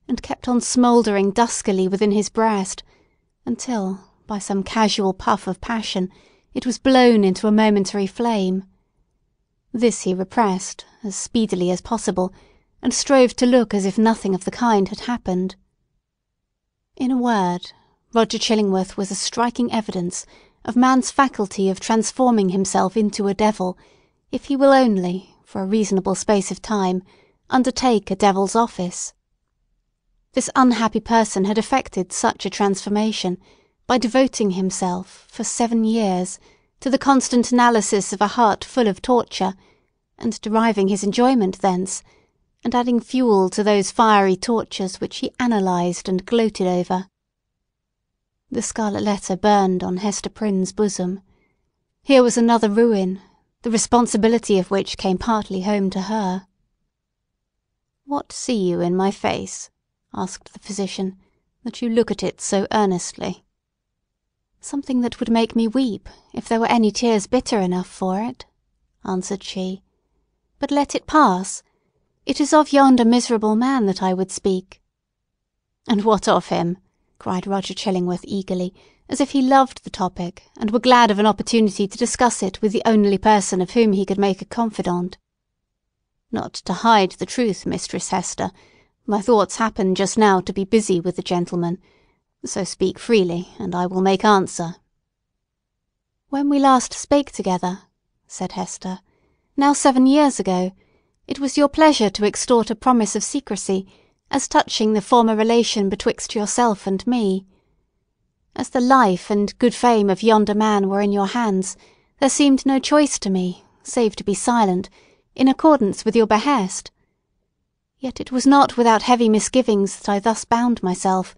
and kept on smouldering duskily within his breast, until, by some casual puff of passion, it was blown into a momentary flame. This he repressed, as speedily as possible, and strove to look as if nothing of the kind had happened. In a word, Roger Chillingworth was a striking evidence of man's faculty of transforming himself into a devil, if he will only, for a reasonable space of time, undertake a devil's office. This unhappy person had effected such a transformation by devoting himself, for 7 years, to the constant analysis of a heart full of torture, and deriving his enjoyment thence, and adding fuel to those fiery tortures which he analysed and gloated over. The scarlet letter burned on Hester Prynne's bosom. Here was another ruin, the responsibility of which came partly home to her. "What see you in my face?" asked the physician, "that you look at it so earnestly?" "Something that would make me weep, if there were any tears bitter enough for it," answered she. "But let it pass. It is of yonder miserable man that I would speak." "And what of him?" cried Roger Chillingworth eagerly, as if he loved the topic, and were glad of an opportunity to discuss it with the only person of whom he could make a confidant. "Not to hide the truth, Mistress Hester, my thoughts happen just now to be busy with the gentleman, so speak freely, and I will make answer." "When we last spake together," said Hester, "now 7 years ago, it was your pleasure to extort a promise of secrecy, as touching the former relation betwixt yourself and me. As the life and good fame of yonder man were in your hands, there seemed no choice to me, save to be silent, in accordance with your behest. Yet it was not without heavy misgivings that I thus bound myself,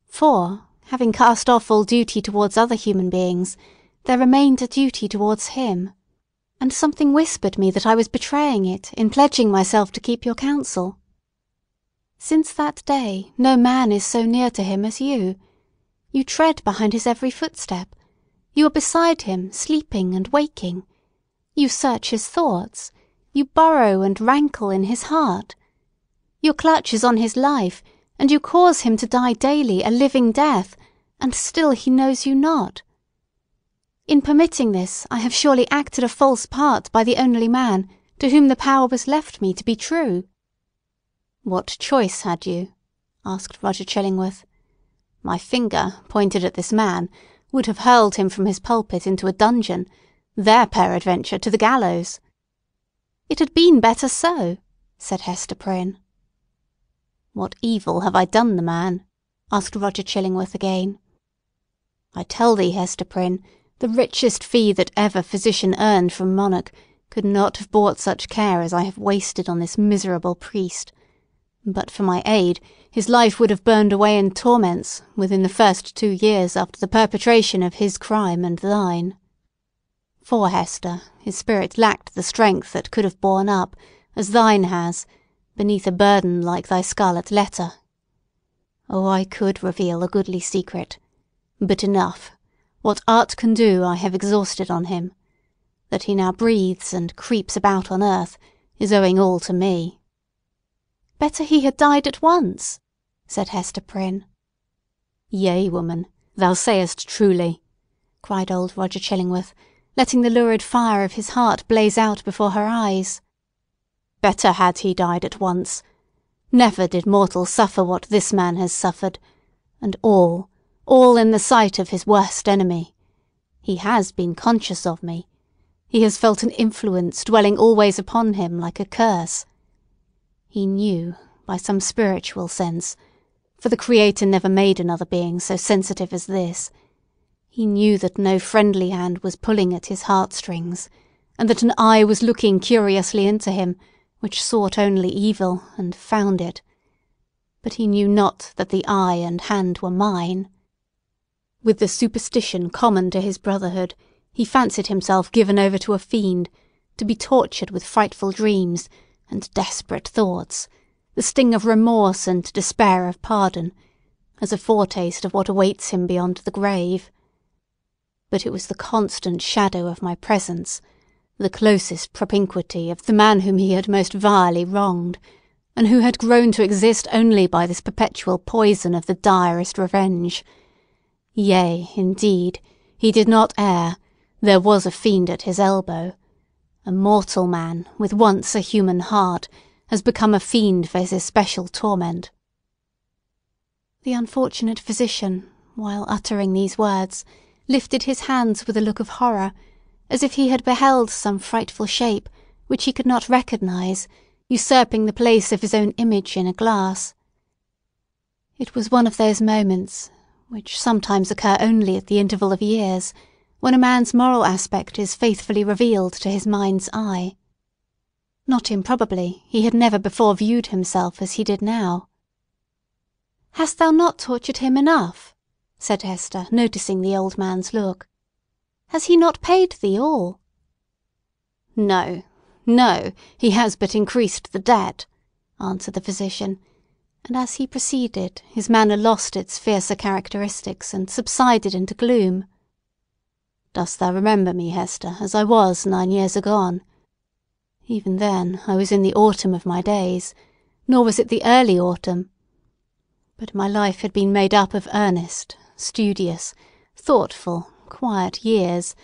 for, having cast off all duty towards other human beings, there remained a duty towards him, and something whispered me that I was betraying it in pledging myself to keep your counsel. Since that day no man is so near to him as you. You tread behind his every footstep. You are beside him, sleeping and waking. You search his thoughts. You burrow and rankle in his heart. Your clutch is on his life, and you cause him to die daily a living death, and still he knows you not. In permitting this, I have surely acted a false part by the only man to whom the power was left me to be true." "What choice had you?" asked Roger Chillingworth. "My finger, pointed at this man, would have hurled him from his pulpit into a dungeon, there peradventure to the gallows." "It had been better so," said Hester Prynne. "What evil have I done the man?" asked Roger Chillingworth again. "I tell thee, Hester Prynne, the richest fee that ever physician earned from monarch could not have bought such care as I have wasted on this miserable priest. But for my aid, his life would have burned away in torments within the first 2 years after the perpetration of his crime and thine. For, Hester, his spirit lacked the strength that could have borne up, as thine has, beneath a burden like thy scarlet letter. Oh, I could reveal a goodly secret. But enough. What art can do I have exhausted on him. That he now breathes and creeps about on earth is owing all to me." "Better he had died at once," said Hester Prynne. "Yea, woman, thou sayest truly," cried old Roger Chillingworth, letting the lurid fire of his heart blaze out before her eyes. "Better had he died at once. Never did mortal suffer what this man has suffered, and all in the sight of his worst enemy. He has been conscious of me. He has felt an influence dwelling always upon him like a curse. He knew, by some spiritual sense, for the Creator never made another being so sensitive as this, he knew that no friendly hand was pulling at his heartstrings, and that an eye was looking curiously into him, which sought only evil, and found it. But he knew not that the eye and hand were mine. With the superstition common to his brotherhood, he fancied himself given over to a fiend, to be tortured with frightful dreams and desperate thoughts, the sting of remorse and despair of pardon, as a foretaste of what awaits him beyond the grave. But it was the constant shadow of my presence, the closest propinquity of the man whom he had most vilely wronged, and who had grown to exist only by this perpetual poison of the direst revenge. Yea, indeed, he did not err. There was a fiend at his elbow. A mortal man, with once a human heart, has become a fiend for his especial torment." The unfortunate physician, while uttering these words, lifted his hands with a look of horror, as if he had beheld some frightful shape, which he could not recognise, usurping the place of his own image in a glass. It was one of those moments, which sometimes occur only at the interval of years, when a man's moral aspect is faithfully revealed to his mind's eye. Not improbably, he had never before viewed himself as he did now. "Hast thou not tortured him enough?" said Hester, noticing the old man's look. "Has he not paid thee all?" "No, no, he has but increased the debt," answered the physician, and as he proceeded his manner lost its fiercer characteristics and subsided into gloom. "Dost thou remember me, Hester, as I was 9 years agone? Even then I was in the autumn of my days, nor was it the early autumn. But my life had been made up of earnest, studious, thoughtful, quiet years,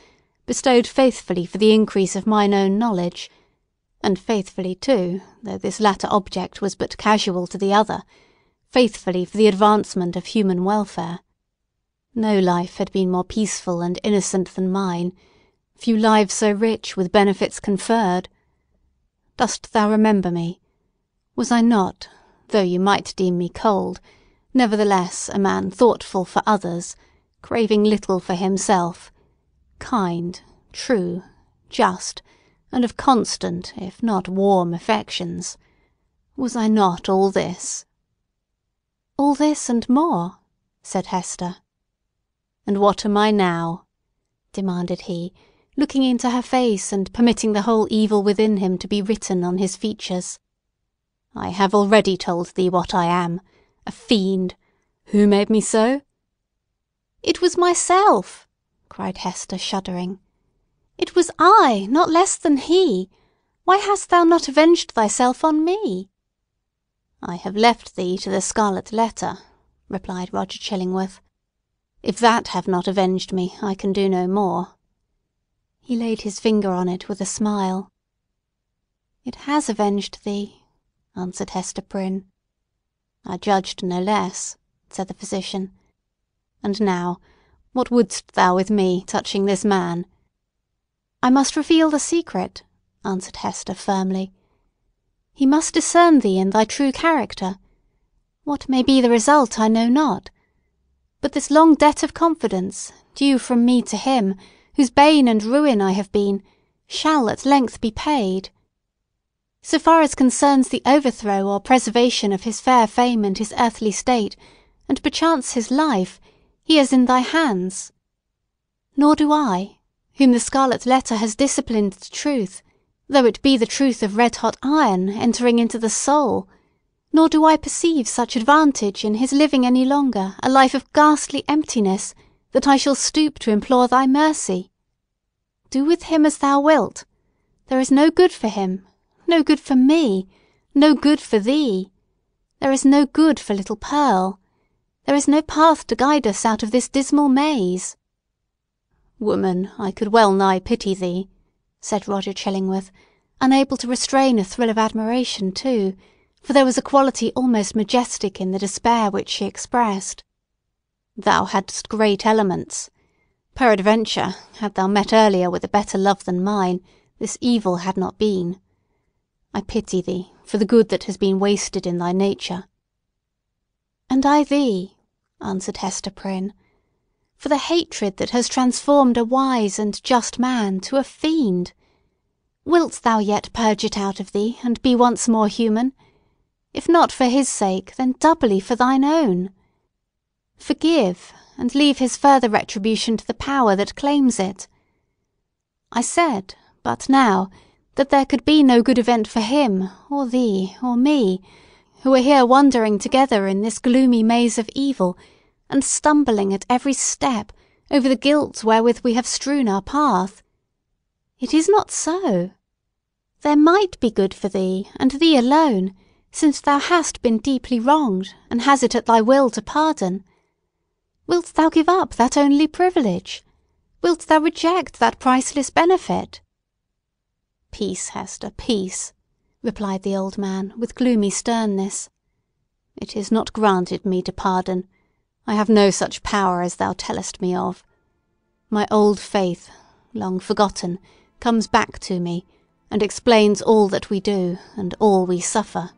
bestowed faithfully for the increase of mine own knowledge, and faithfully too, though this latter object was but casual to the other, faithfully for the advancement of human welfare. No life had been more peaceful and innocent than mine, few lives so rich with benefits conferred. Dost thou remember me? Was I not, though you might deem me cold, nevertheless a man thoughtful for others, craving little for himself, kind, true, just, and of constant, if not warm, affections? Was I not all this?" "All this and more," said Hester. "And what am I now?" demanded he, looking into her face and permitting the whole evil within him to be written on his features. "I have already told thee what I am. A fiend. Who made me so?" "It was myself!" cried Hester, shuddering. "It was I, not less than he. Why hast thou not avenged thyself on me?" "I have left thee to the Scarlet letter," replied Roger Chillingworth. "If that have not avenged me, I can do no more." He laid his finger on it with a smile. "It has avenged thee," answered Hester Prynne. "I judged no less," said the physician. "And now, what wouldst thou with me touching this man?" "I must reveal the secret," answered Hester firmly. "He must discern thee in thy true character. What may be the result I know not. But this long debt of confidence, due from me to him, whose bane and ruin I have been, shall at length be paid. So far as concerns the overthrow or preservation of his fair fame and his earthly state, and perchance his life, he is in thy hands. Nor do I, whom the Scarlet letter has disciplined to truth, though it be the truth of red-hot iron entering into the soul, nor do I perceive such advantage in his living any longer a life of ghastly emptiness, that I shall stoop to implore thy mercy. Do with him as thou wilt. There is no good for him, no good for me, no good for thee. There is no good for little Pearl. There is no path to guide us out of this dismal maze." "Woman, I could well nigh pity thee," said Roger Chillingworth, unable to restrain a thrill of admiration too, for there was a quality almost majestic in the despair which she expressed. "Thou hadst great elements. Peradventure, had thou met earlier with a better love than mine, this evil had not been. I pity thee for the good that has been wasted in thy nature." "And I thee," answered Hester Prynne, "for the hatred that has transformed a wise and just man to a fiend. Wilt thou yet purge it out of thee, and be once more human? If not for his sake, then doubly for thine own. Forgive, and leave his further retribution to the power that claims it. I said, but now, that there could be no good event for him, or thee, or me, who are here wandering together in this gloomy maze of evil, and stumbling at every step over the guilt wherewith we have strewn our path. It is not so. There might be good for thee, and thee alone, since thou hast been deeply wronged, and has it at thy will to pardon. Wilt thou give up that only privilege? Wilt thou reject that priceless benefit?" "Peace, Hester, peace," replied the old man, with gloomy sternness. "It is not granted me to pardon. I have no such power as thou tellest me of. My old faith, long forgotten, comes back to me, and explains all that we do, and all we suffer.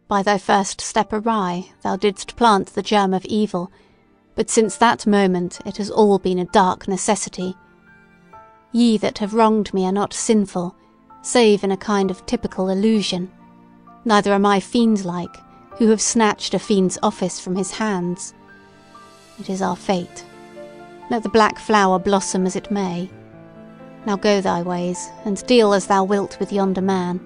By thy first step awry, thou didst plant the germ of evil, but since that moment it has all been a dark necessity. Ye that have wronged me are not sinful, save in a kind of typical illusion. Neither am I fiend-like, who have snatched a fiend's office from his hands. It is our fate. Let the black flower blossom as it may. Now go thy ways, and deal as thou wilt with yonder man."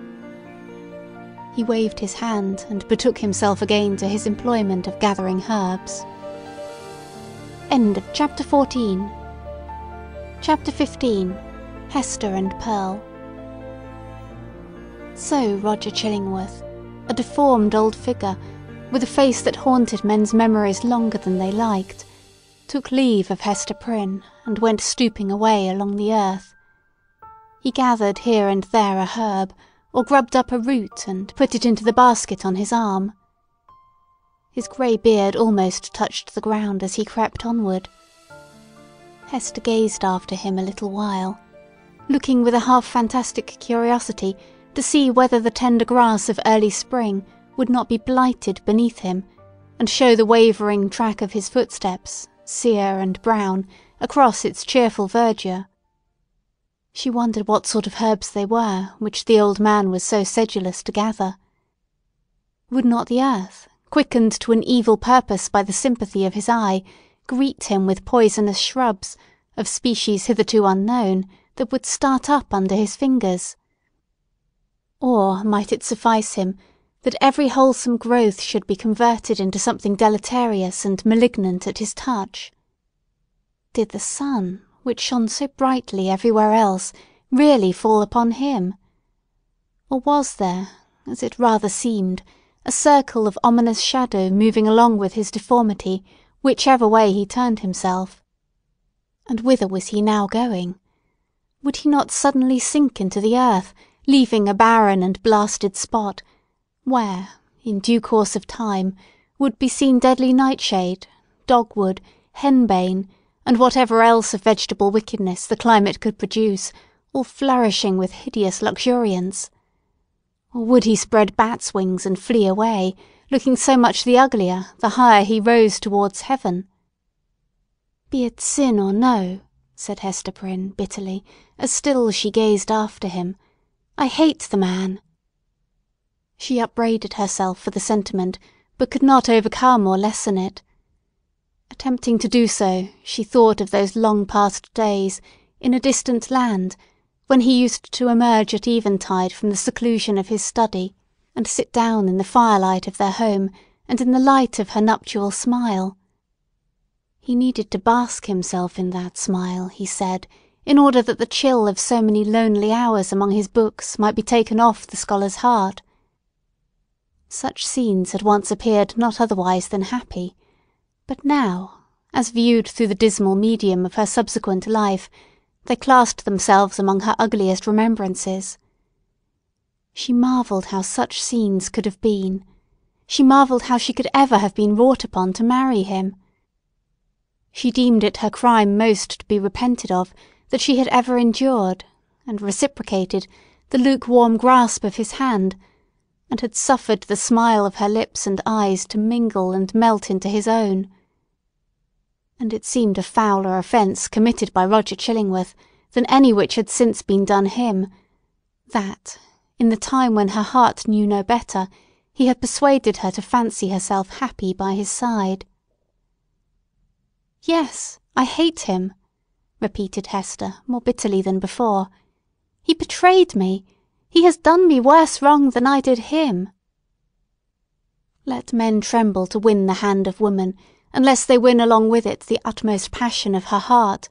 He waved his hand, and betook himself again to his employment of gathering herbs. End of Chapter 14. Chapter 15. Hester and Pearl. So Roger Chillingworth, a deformed old figure, with a face that haunted men's memories longer than they liked, took leave of Hester Prynne, and went stooping away along the earth. He gathered here and there a herb, or grubbed up a root, and put it into the basket on his arm. His grey beard almost touched the ground as he crept onward. Hester gazed after him a little while, looking with a half-fantastic curiosity to see whether the tender grass of early spring would not be blighted beneath him, and show the wavering track of his footsteps, sere and brown, across its cheerful verdure. She wondered what sort of herbs they were, which the old man was so sedulous to gather. Would not the earth, quickened to an evil purpose by the sympathy of his eye, greet him with poisonous shrubs, of species hitherto unknown, that would start up under his fingers? Or might it suffice him that every wholesome growth should be converted into something deleterious and malignant at his touch? Did the sun, which shone so brightly everywhere else, really fall upon him? Or was there, as it rather seemed, a circle of ominous shadow moving along with his deformity, whichever way he turned himself? And whither was he now going? Would he not suddenly sink into the earth, leaving a barren and blasted spot, where, in due course of time, would be seen deadly nightshade, dogwood, henbane, and whatever else of vegetable wickedness the climate could produce, all flourishing with hideous luxuriance? Or would he spread bat's wings and flee away, looking so much the uglier the higher he rose towards heaven? "Be it sin or no," said Hester Prynne bitterly, as still she gazed after him, "I hate the man." She upbraided herself for the sentiment, but could not overcome or lessen it. Attempting to do so, she thought of those long-past days, in a distant land, when he used to emerge at eventide from the seclusion of his study, and sit down in the firelight of their home, and in the light of her nuptial smile. He needed to bask himself in that smile, he said, in order that the chill of so many lonely hours among his books might be taken off the scholar's heart. Such scenes had once appeared not otherwise than happy, but now, as viewed through the dismal medium of her subsequent life, they classed themselves among her ugliest remembrances. She marvelled how such scenes could have been. She marvelled how she could ever have been wrought upon to marry him. She deemed it her crime most to be repented of that she had ever endured, and reciprocated, the lukewarm grasp of his hand, and had suffered the smile of her lips and eyes to mingle and melt into his own. And it seemed a fouler offence committed by Roger Chillingworth than any which had since been done him, that, in the time when her heart knew no better, he had persuaded her to fancy herself happy by his side. "Yes, I hate him," repeated Hester, more bitterly than before. "He betrayed me. He has done me worse wrong than I did him." Let men tremble to win the hand of woman, unless they win along with it the utmost passion of her heart.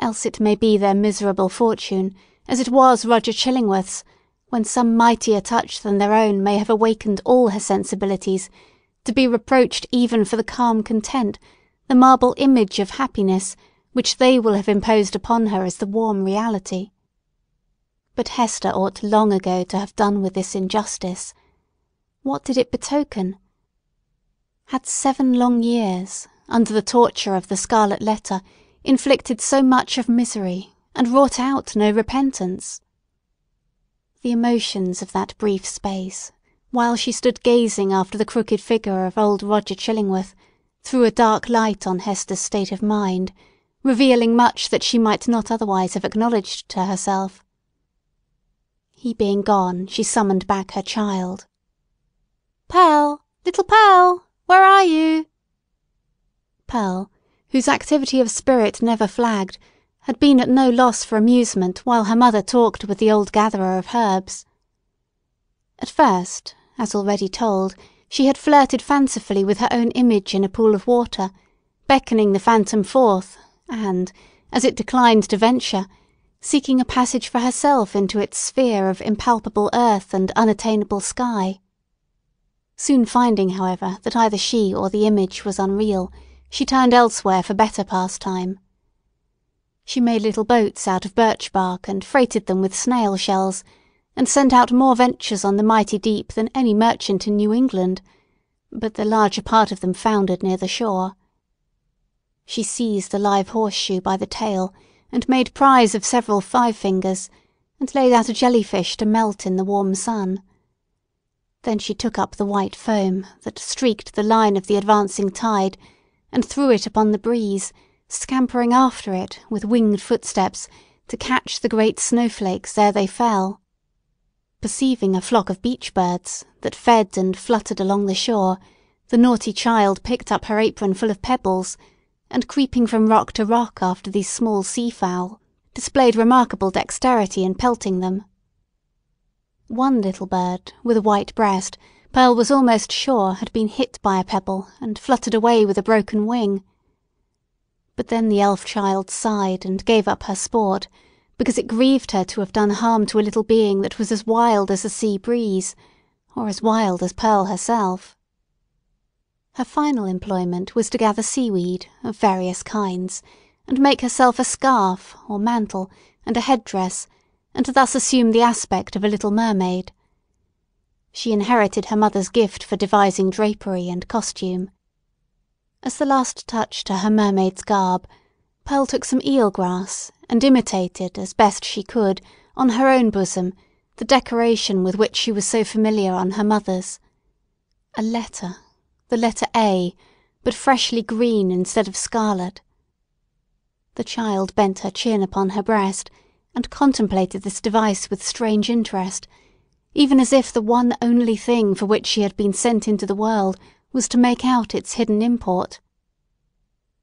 Else it may be their miserable fortune, as it was Roger Chillingworth's, when some mightier touch than their own may have awakened all her sensibilities, to be reproached even for the calm content, the marble image of happiness, which they will have imposed upon her as the warm reality. But Hester ought long ago to have done with this injustice. What did it betoken? Had 7 long years, under the torture of the Scarlet Letter, inflicted so much of misery, and wrought out no repentance? The emotions of that brief space, while she stood gazing after the crooked figure of old Roger Chillingworth, threw a dark light on Hester's state of mind, revealing much that she might not otherwise have acknowledged to herself. He being gone, she summoned back her child. "Pearl! Little Pearl! Where are you?" Pearl, whose activity of spirit never flagged, had been at no loss for amusement while her mother talked with the old gatherer of herbs. At first, as already told, she had flirted fancifully with her own image in a pool of water, beckoning the phantom forth, and, as it declined to venture, seeking a passage for herself into its sphere of impalpable earth and unattainable sky. Soon finding, however, that either she or the image was unreal, she turned elsewhere for better pastime. She made little boats out of birch bark and freighted them with snail shells, and sent out more ventures on the mighty deep than any merchant in New England, but the larger part of them foundered near the shore. She seized a live horseshoe by the tail, and made prize of several 5-fingers, and laid out a jellyfish to melt in the warm sun. Then she took up the white foam that streaked the line of the advancing tide, and threw it upon the breeze, scampering after it with winged footsteps to catch the great snowflakes ere they fell. Perceiving a flock of beach birds that fed and fluttered along the shore, the naughty child picked up her apron full of pebbles, and creeping from rock to rock after these small sea-fowl, displayed remarkable dexterity in pelting them. One little bird, with a white breast, Pearl was almost sure had been hit by a pebble and fluttered away with a broken wing. But then the elf child sighed and gave up her sport, because it grieved her to have done harm to a little being that was as wild as a sea breeze, or as wild as Pearl herself. Her final employment was to gather seaweed of various kinds, and make herself a scarf, or mantle, and a head-dress, and thus assume the aspect of a little mermaid. She inherited her mother's gift for devising drapery and costume. As the last touch to her mermaid's garb, Pearl took some eel-grass, and imitated, as best she could, on her own bosom, the decoration with which she was so familiar on her mother's. A letter, the letter A, but freshly green instead of scarlet. The child bent her chin upon her breast, and contemplated this device with strange interest, even as if the one only thing for which she had been sent into the world was to make out its hidden import.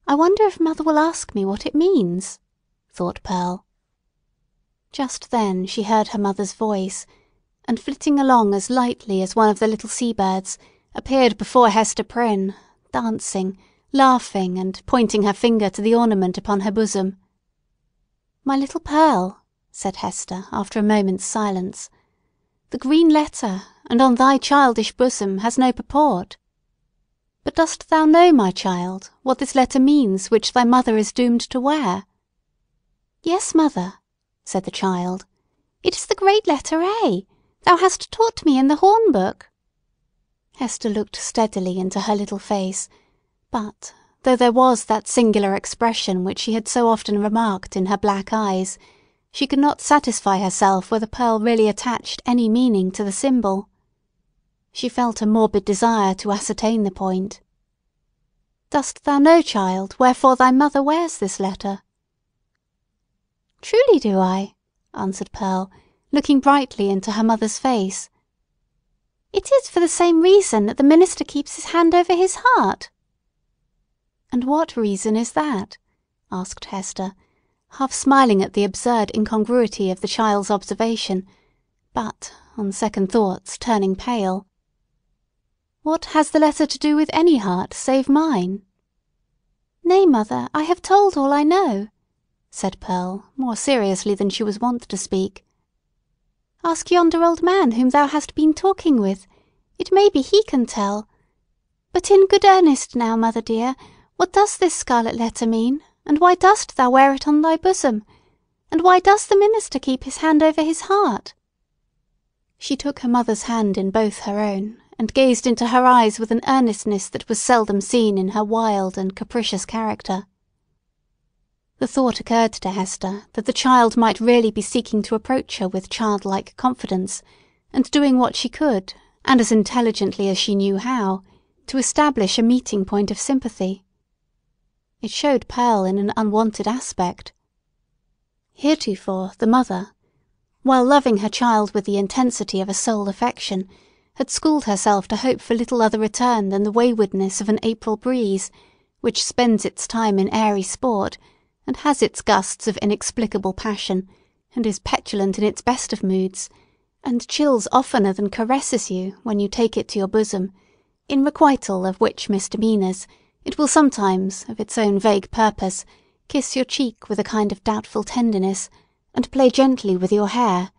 "I wonder if mother will ask me what it means," thought Pearl. Just then she heard her mother's voice, and flitting along as lightly as one of the little sea-birds, appeared before Hester Prynne, dancing, laughing, and pointing her finger to the ornament upon her bosom. "My little Pearl," said Hester, after a moment's silence, "the green letter, and on thy childish bosom has no purport. But dost thou know, my child, what this letter means which thy mother is doomed to wear?" "Yes, mother," said the child. "It is the great letter A. Thou hast taught me in the horn-book." Hester looked steadily into her little face, but, though there was that singular expression which she had so often remarked in her black eyes, she could not satisfy herself whether Pearl really attached any meaning to the symbol. She felt a morbid desire to ascertain the point. "Dost thou know, child, wherefore thy mother wears this letter?" "Truly do I," answered Pearl, looking brightly into her mother's face. "It is for the same reason that the minister keeps his hand over his heart." "And what reason is that?" asked Hester, half smiling at the absurd incongruity of the child's observation, but, on second thoughts, turning pale. "What has the letter to do with any heart save mine?" "Nay, mother, I have told all I know," said Pearl, more seriously than she was wont to speak. "Ask yonder old man whom thou hast been talking with. It may be he can tell. But in good earnest now, mother dear, what does this scarlet letter mean, and why dost thou wear it on thy bosom? And why does the minister keep his hand over his heart?" She took her mother's hand in both her own, and gazed into her eyes with an earnestness that was seldom seen in her wild and capricious character. The thought occurred to Hester that the child might really be seeking to approach her with childlike confidence, and doing what she could, and as intelligently as she knew how, to establish a meeting point of sympathy. It showed Pearl in an unwonted aspect. Heretofore the mother, while loving her child with the intensity of a soul affection, had schooled herself to hope for little other return than the waywardness of an April breeze, which spends its time in airy sport, and has its gusts of inexplicable passion, and is petulant in its best of moods, and chills oftener than caresses you when you take it to your bosom, in requital of which misdemeanours it will sometimes, of its own vague purpose, kiss your cheek with a kind of doubtful tenderness, and play gently with your hair,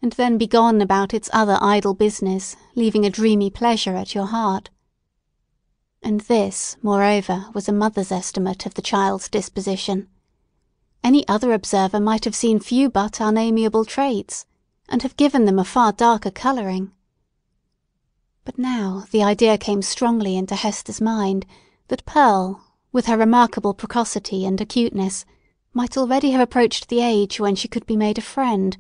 and then be gone about its other idle business, leaving a dreamy pleasure at your heart. And this, moreover, was a mother's estimate of the child's disposition. Any other observer might have seen few but unamiable traits, and have given them a far darker colouring. But now the idea came strongly into Hester's mind that Pearl, with her remarkable precocity and acuteness, might already have approached the age when she could be made a friend,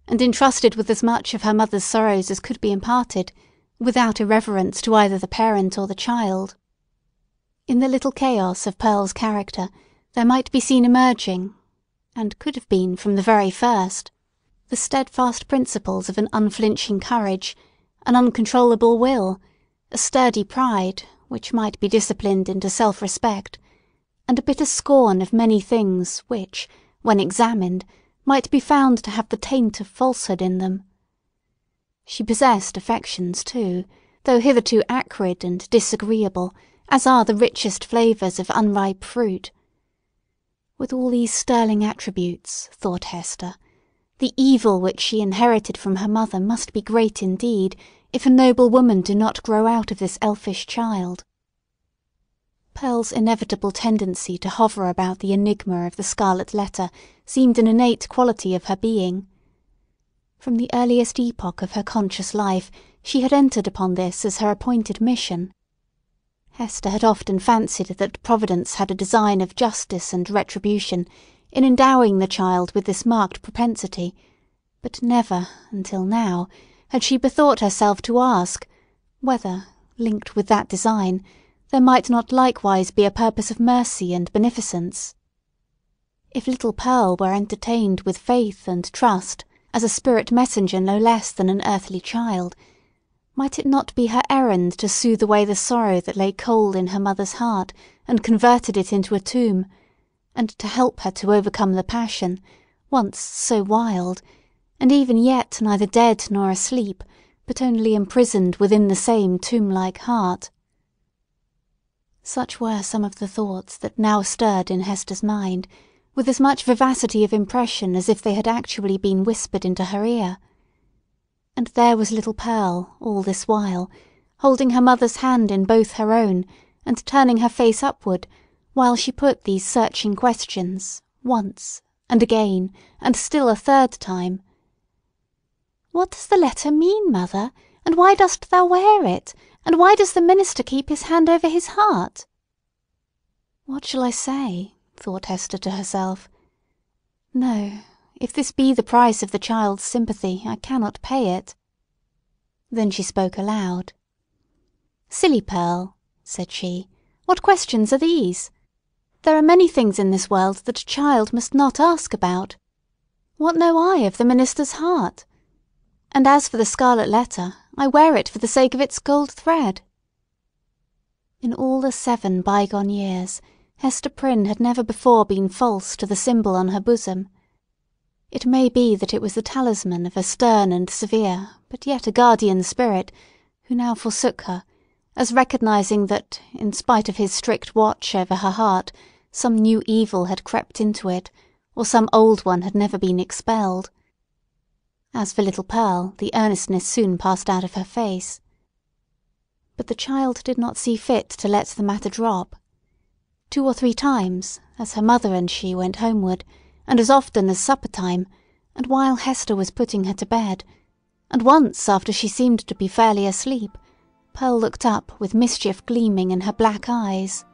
and entrusted with as much of her mother's sorrows as could be imparted, without irreverence to either the parent or the child. In the little chaos of Pearl's character there might be seen emerging, and could have been from the very first, the steadfast principles of an unflinching courage, an uncontrollable will, a sturdy pride, which might be disciplined into self-respect, and a bitter scorn of many things which, when examined, might be found to have the taint of falsehood in them. She possessed affections, too, though hitherto acrid and disagreeable, as are the richest flavours of unripe fruit. With all these sterling attributes, thought Hester, the evil which she inherited from her mother must be great indeed, if a noble woman do not grow out of this elfish child. Pearl's inevitable tendency to hover about the enigma of the scarlet letter seemed an innate quality of her being. From the earliest epoch of her conscious life she had entered upon this as her appointed mission. Hester had often fancied that Providence had a design of justice and retribution in endowing the child with this marked propensity, but never, until now, had she bethought herself to ask, whether, linked with that design, there might not likewise be a purpose of mercy and beneficence. If little Pearl were entertained with faith and trust as a spirit messenger no less than an earthly child, might it not be her errand to soothe away the sorrow that lay cold in her mother's heart and converted it into a tomb, and to help her to overcome the passion, once so wild, and even yet neither dead nor asleep, but only imprisoned within the same tomb-like heart? Such were some of the thoughts that now stirred in Hester's mind, with as much vivacity of impression as if they had actually been whispered into her ear. And there was little Pearl, all this while, holding her mother's hand in both her own, and turning her face upward, while she put these searching questions, once, and again, and still a third time. "What does the letter mean, mother? And why dost thou wear it? And why does the minister keep his hand over his heart?" "What shall I say?" thought Hester to herself. "No, if this be the price of the child's sympathy, I cannot pay it." Then she spoke aloud. "Silly Pearl," said she, "what questions are these? There are many things in this world that a child must not ask about. What know I of the minister's heart? And as for the scarlet letter, I wear it for the sake of its gold thread." In all the 7 bygone years, Hester Prynne had never before been false to the symbol on her bosom. It may be that it was the talisman of a stern and severe, but yet a guardian spirit, who now forsook her, as recognizing that, in spite of his strict watch over her heart, some new evil had crept into it, or some old one had never been expelled. As for little Pearl, the earnestness soon passed out of her face. But the child did not see fit to let the matter drop. 2 or 3 times, as her mother and she went homeward, and as often as supper-time, and while Hester was putting her to bed, and once after she seemed to be fairly asleep, Pearl looked up with mischief gleaming in her black eyes.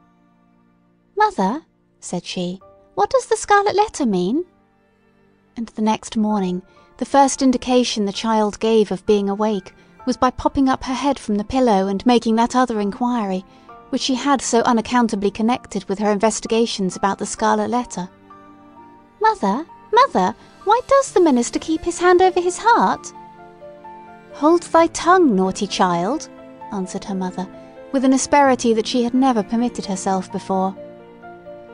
"Mother," said she, "what does the scarlet letter mean?" And the next morning, the first indication the child gave of being awake was by popping up her head from the pillow and making that other inquiry, which she had so unaccountably connected with her investigations about the scarlet letter. "Mother, mother, why does the minister keep his hand over his heart?" "Hold thy tongue, naughty child," answered her mother, with an asperity that she had never permitted herself before.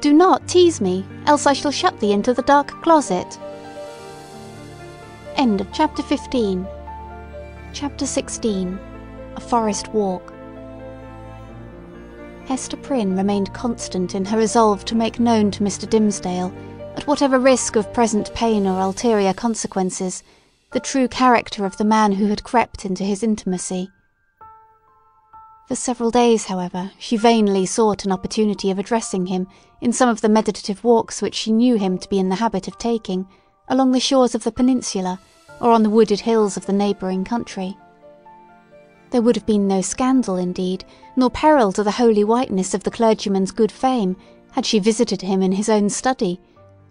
"Do not tease me, else I shall shut thee into the dark closet." End of Chapter 15. Chapter 16. A Forest Walk. Hester Prynne remained constant in her resolve to make known to Mr. Dimmesdale, at whatever risk of present pain or ulterior consequences, the true character of the man who had crept into his intimacy. For several days, however, she vainly sought an opportunity of addressing him in some of the meditative walks which she knew him to be in the habit of taking, along the shores of the peninsula, or on the wooded hills of the neighbouring country. There would have been no scandal, indeed, nor peril to the holy whiteness of the clergyman's good fame, had she visited him in his own study,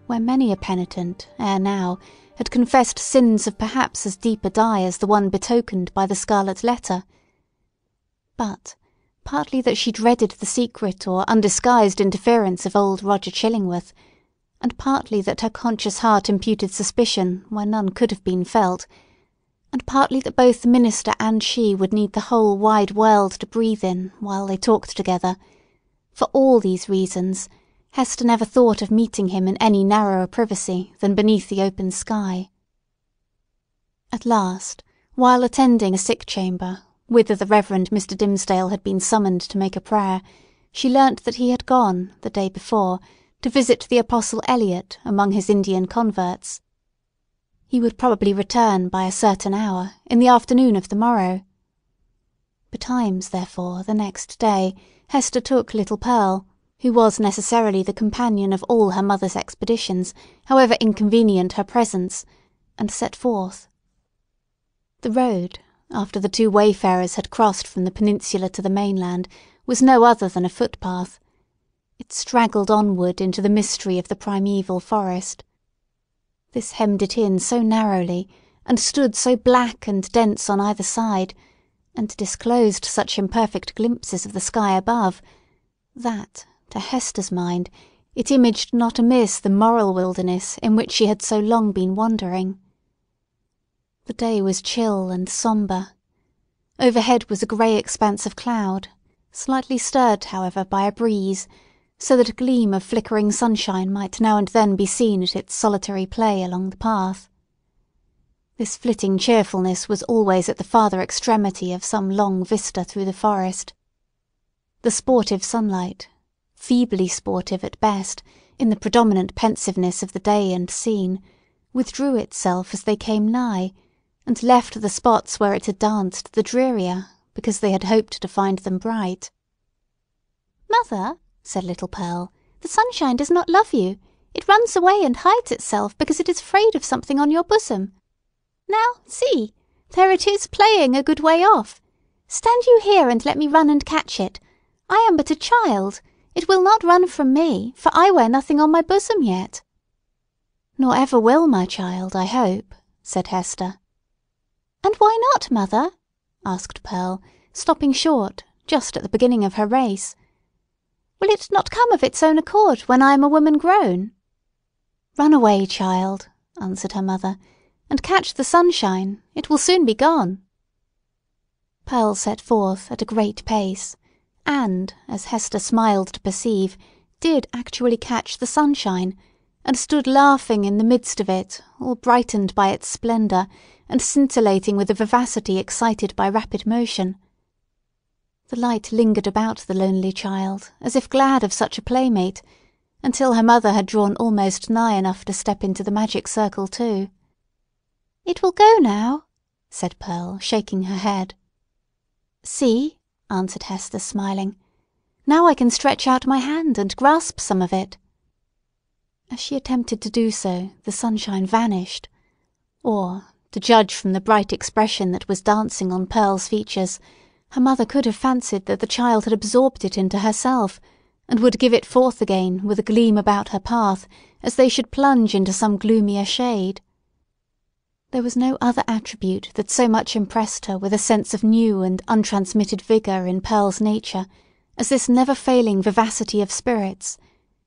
where many a penitent, ere now, had confessed sins of perhaps as deep a dye as the one betokened by the scarlet letter. But, partly that she dreaded the secret or undisguised interference of old Roger Chillingworth, and partly that her conscious heart imputed suspicion where none could have been felt, and partly that both the minister and she would need the whole wide world to breathe in while they talked together, for all these reasons, Hester never thought of meeting him in any narrower privacy than beneath the open sky. At last, while attending a sick chamber, whither the Reverend Mr. Dimmesdale had been summoned to make a prayer, she learnt that he had gone, the day before, to visit the Apostle Eliot among his Indian converts. He would probably return by a certain hour, in the afternoon of the morrow. Betimes, therefore, the next day, Hester took little Pearl, who was necessarily the companion of all her mother's expeditions, however inconvenient her presence, and set forth. The road, after the 2 wayfarers had crossed from the peninsula to the mainland, was no other than a footpath. It straggled onward into the mystery of the primeval forest. This hemmed it in so narrowly, and stood so black and dense on either side, and disclosed such imperfect glimpses of the sky above, that, to Hester's mind, it imaged not amiss the moral wilderness in which she had so long been wandering. The day was chill and sombre. Overhead was a grey expanse of cloud, slightly stirred, however, by a breeze, so that a gleam of flickering sunshine might now and then be seen at its solitary play along the path. This flitting cheerfulness was always at the farther extremity of some long vista through the forest. The sportive sunlight, feebly sportive at best, in the predominant pensiveness of the day and scene, withdrew itself as they came nigh, and left the spots where it had danced the drearier, because they had hoped to find them bright. "Mother," said little Pearl, "the sunshine does not love you. It runs away and hides itself because it is afraid of something on your bosom. Now, see! There it is playing a good way off. Stand you here and let me run and catch it. I am but a child. It will not run from me, for I wear nothing on my bosom yet." "Nor ever will, my child, I hope," said Hester. "And why not, mother?" asked Pearl, stopping short, just at the beginning of her race. "Will it not come of its own accord when I am a woman grown?" "Run away, child," answered her mother, "and catch the sunshine. It will soon be gone." Pearl set forth at a great pace, and, as Hester smiled to perceive, did actually catch the sunshine, and stood laughing in the midst of it, all brightened by its splendour, and scintillating with a vivacity excited by rapid motion. The light lingered about the lonely child, as if glad of such a playmate, until her mother had drawn almost nigh enough to step into the magic circle too. "It will go now," said Pearl, shaking her head. "See," answered Hester, smiling. "Now I can stretch out my hand and grasp some of it." As she attempted to do so, the sunshine vanished. Or, to judge from the bright expression that was dancing on Pearl's features, her mother could have fancied that the child had absorbed it into herself, and would give it forth again with a gleam about her path, as they should plunge into some gloomier shade. There was no other attribute that so much impressed her with a sense of new and untransmitted vigour in Pearl's nature as this never-failing vivacity of spirits.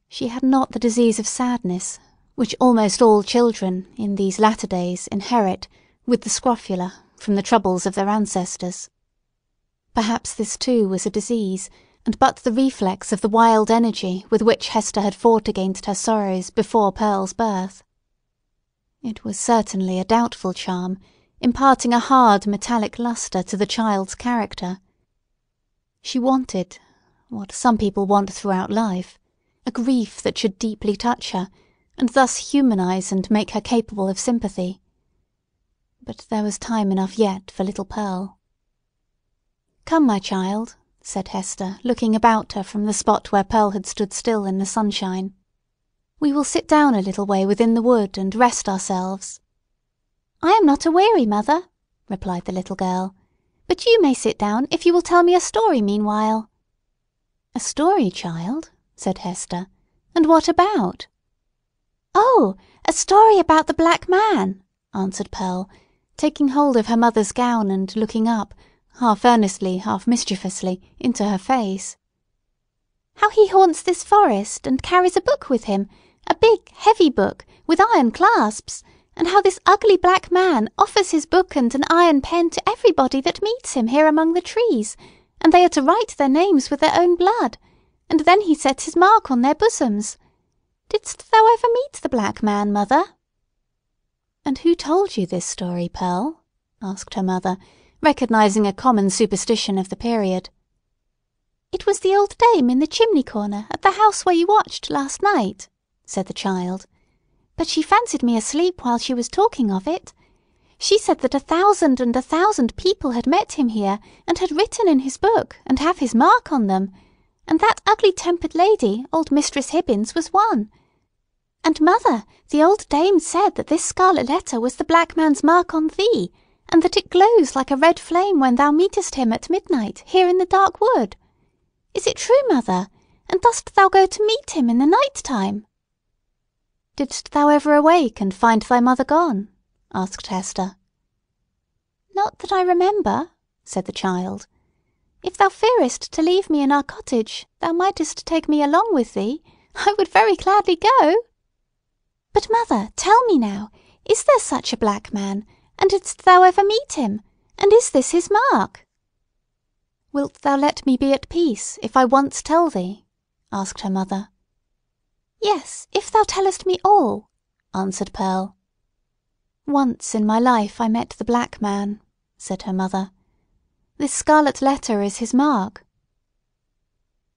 She had not the disease of sadness, which almost all children, in these latter days, inherit, with the scrofula, from the troubles of their ancestors. Perhaps this too was a disease, and but the reflex of the wild energy with which Hester had fought against her sorrows before Pearl's birth. It was certainly a doubtful charm, imparting a hard metallic lustre to the child's character. She wanted, what some people want throughout life, a grief that should deeply touch her, and thus humanize and make her capable of sympathy. But there was time enough yet for little Pearl. "Come, my child," said Hester, looking about her from the spot where Pearl had stood still in the sunshine. "We will sit down a little way within the wood and rest ourselves." "I am not aweary, mother," replied the little girl. "But you may sit down if you will tell me a story meanwhile." "A story, child?" said Hester. "And what about?" "Oh, a story about the Black Man," answered Pearl, taking hold of her mother's gown and looking up, half earnestly, half mischievously, into her face. "How he haunts this forest, and carries a book with him, a big, heavy book, with iron clasps, and how this ugly black man offers his book and an iron pen to everybody that meets him here among the trees, and they are to write their names with their own blood, and then he sets his mark on their bosoms. Didst thou ever meet the Black Man, mother?" "And who told you this story, Pearl?" asked her mother, recognizing a common superstition of the period. "It was the old dame in the chimney corner at the house where you watched last night," said the child. "But she fancied me asleep while she was talking of it. She said that 1,000 and 1,000 people had met him here, and had written in his book, and have his mark on them, and that ugly-tempered lady, old Mistress Hibbins, was one. And, mother, the old dame said that this scarlet letter was the Black Man's mark on thee, and that it glows like a red flame when thou meetest him at midnight, here in the dark wood. Is it true, mother? And dost thou go to meet him in the night-time?" "Didst thou ever awake and find thy mother gone?" asked Hester. "Not that I remember," said the child. "If thou fearest to leave me in our cottage, thou mightest take me along with thee. I would very gladly go. But, mother, tell me now, is there such a Black Man, and didst thou ever meet him, and is this his mark?" "Wilt thou let me be at peace, if I once tell thee?" asked her mother. "Yes, if thou tellest me all," answered Pearl. "Once in my life I met the Black Man," said her mother. "This scarlet letter is his mark."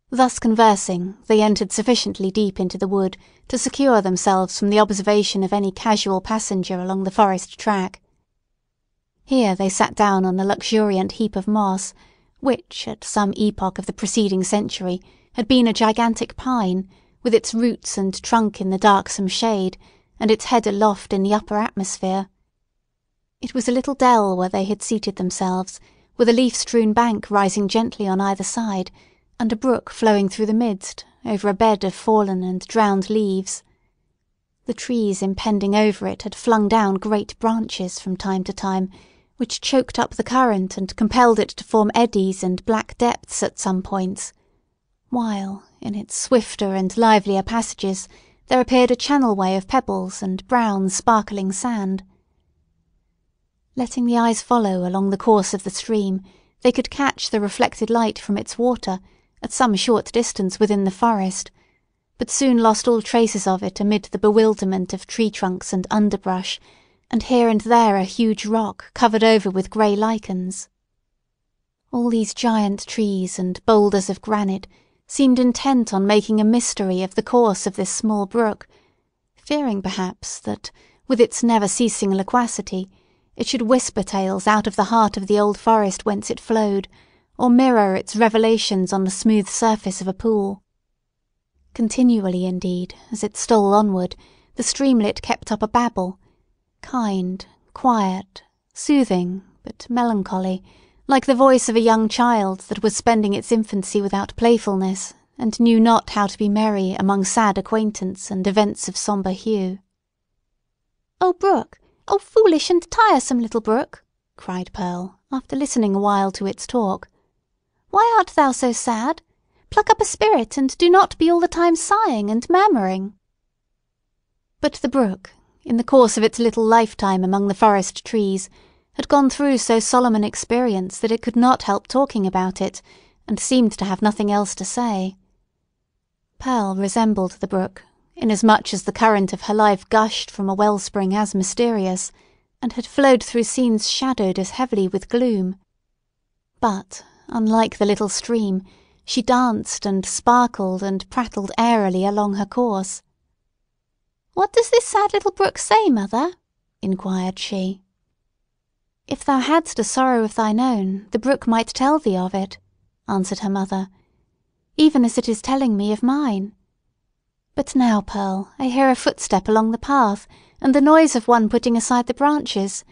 Thus conversing, they entered sufficiently deep into the wood to secure themselves from the observation of any casual passenger along the forest track. Here they sat down on a luxuriant heap of moss, which, at some epoch of the preceding century, had been a gigantic pine, with its roots and trunk in the darksome shade, and its head aloft in the upper atmosphere. It was a little dell where they had seated themselves, with a leaf-strewn bank rising gently on either side, and a brook flowing through the midst, over a bed of fallen and drowned leaves. The trees impending over it had flung down great branches from time to time, which choked up the current and compelled it to form eddies and black depths at some points, while, in its swifter and livelier passages, there appeared a channel-way of pebbles and brown sparkling sand. Letting the eyes follow along the course of the stream, they could catch the reflected light from its water at some short distance within the forest, but soon lost all traces of it amid the bewilderment of tree trunks and underbrush, and here and there a huge rock covered over with grey lichens. All these giant trees and boulders of granite seemed intent on making a mystery of the course of this small brook, fearing perhaps that, with its never-ceasing loquacity, it should whisper tales out of the heart of the old forest whence it flowed, or mirror its revelations on the smooth surface of a pool. Continually, indeed, as it stole onward, the streamlet kept up a babble, kind, quiet, soothing, but melancholy, like the voice of a young child that was spending its infancy without playfulness, and knew not how to be merry among sad acquaintance and events of sombre hue. "Oh, brook! Oh, foolish and tiresome little brook!" cried Pearl, after listening a while to its talk. "Why art thou so sad? Pluck up a spirit, and do not be all the time sighing and murmuring." But the brook, in the course of its little lifetime among the forest trees, had gone through so solemn an experience that it could not help talking about it, and seemed to have nothing else to say. Pearl resembled the brook, inasmuch as the current of her life gushed from a wellspring as mysterious, and had flowed through scenes shadowed as heavily with gloom. But, unlike the little stream, she danced and sparkled and prattled airily along her course. "What does this sad little brook say, mother?" inquired she. "If thou hadst a sorrow of thine own, the brook might tell thee of it," answered her mother, "even as it is telling me of mine. But now, Pearl, I hear a footstep along the path, and the noise of one putting aside the branches.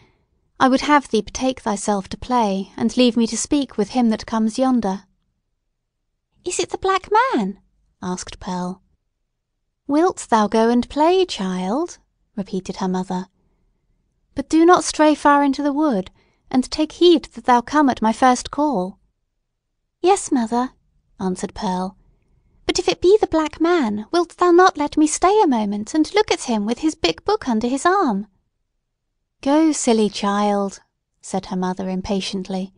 I would have thee betake thyself to play, and leave me to speak with him that comes yonder." "Is it the black man?" asked Pearl. "Wilt thou go and play, child?" repeated her mother. "But do not stray far into the wood, and take heed that thou come at my first call." "Yes, mother," answered Pearl. "But if it be the black man, wilt thou not let me stay a moment and look at him with his big book under his arm?" "Go, silly child," said her mother impatiently.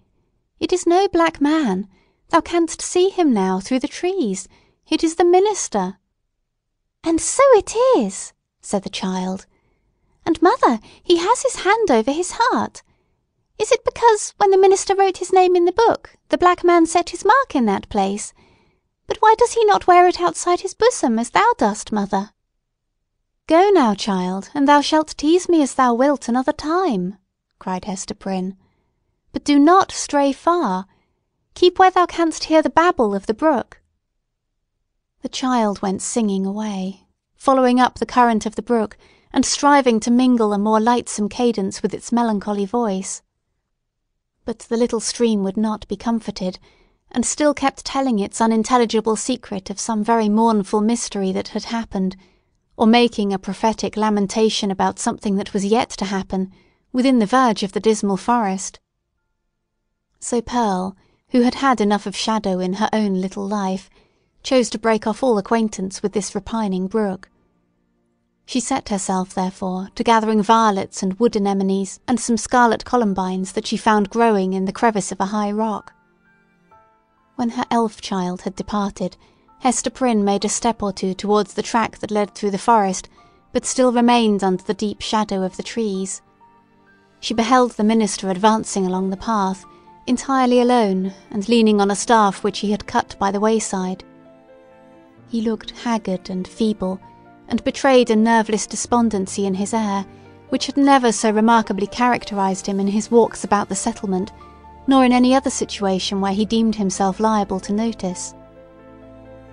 "It is no black man. Thou canst see him now through the trees. It is the minister." "And so it is," said the child. "And, mother, he has his hand over his heart. Is it because, when the minister wrote his name in the book, the black man set his mark in that place? But why does he not wear it outside his bosom, as thou dost, mother?" "Go now, child, and thou shalt tease me as thou wilt another time," cried Hester Prynne. "But do not stray far. Keep where thou canst hear the babble of the brook." The child went singing away, following up the current of the brook, and striving to mingle a more lightsome cadence with its melancholy voice. But the little stream would not be comforted, and still kept telling its unintelligible secret of some very mournful mystery that had happened, or making a prophetic lamentation about something that was yet to happen, within the verge of the dismal forest. So Pearl, who had had enough of shadow in her own little life, chose to break off all acquaintance with this repining brook. She set herself, therefore, to gathering violets and wood anemones and some scarlet columbines that she found growing in the crevice of a high rock. When her elf child had departed, Hester Prynne made a step or two towards the track that led through the forest, but still remained under the deep shadow of the trees. She beheld the minister advancing along the path, entirely alone, and leaning on a staff which he had cut by the wayside. He looked haggard and feeble, and betrayed a nerveless despondency in his air, which had never so remarkably characterised him in his walks about the settlement, nor in any other situation where he deemed himself liable to notice.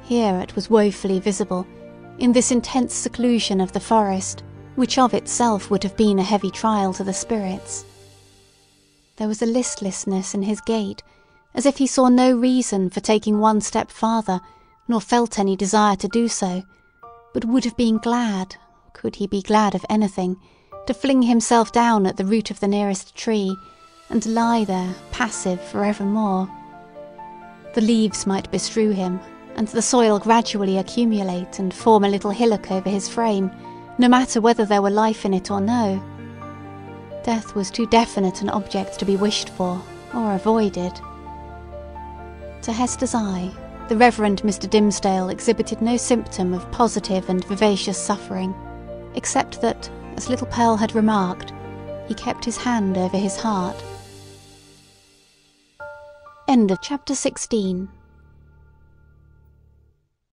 Here it was woefully visible, in this intense seclusion of the forest, which of itself would have been a heavy trial to the spirits. There was a listlessness in his gait, as if he saw no reason for taking one step farther, nor felt any desire to do so, but would have been glad, could he be glad of anything, to fling himself down at the root of the nearest tree, and lie there, passive for evermore. The leaves might bestrew him, and the soil gradually accumulate and form a little hillock over his frame, no matter whether there were life in it or no. Death was too definite an object to be wished for, or avoided. To Hester's eye, the Reverend Mr. Dimmesdale exhibited no symptom of positive and vivacious suffering, except that, as little Pearl had remarked, he kept his hand over his heart. End of chapter 16.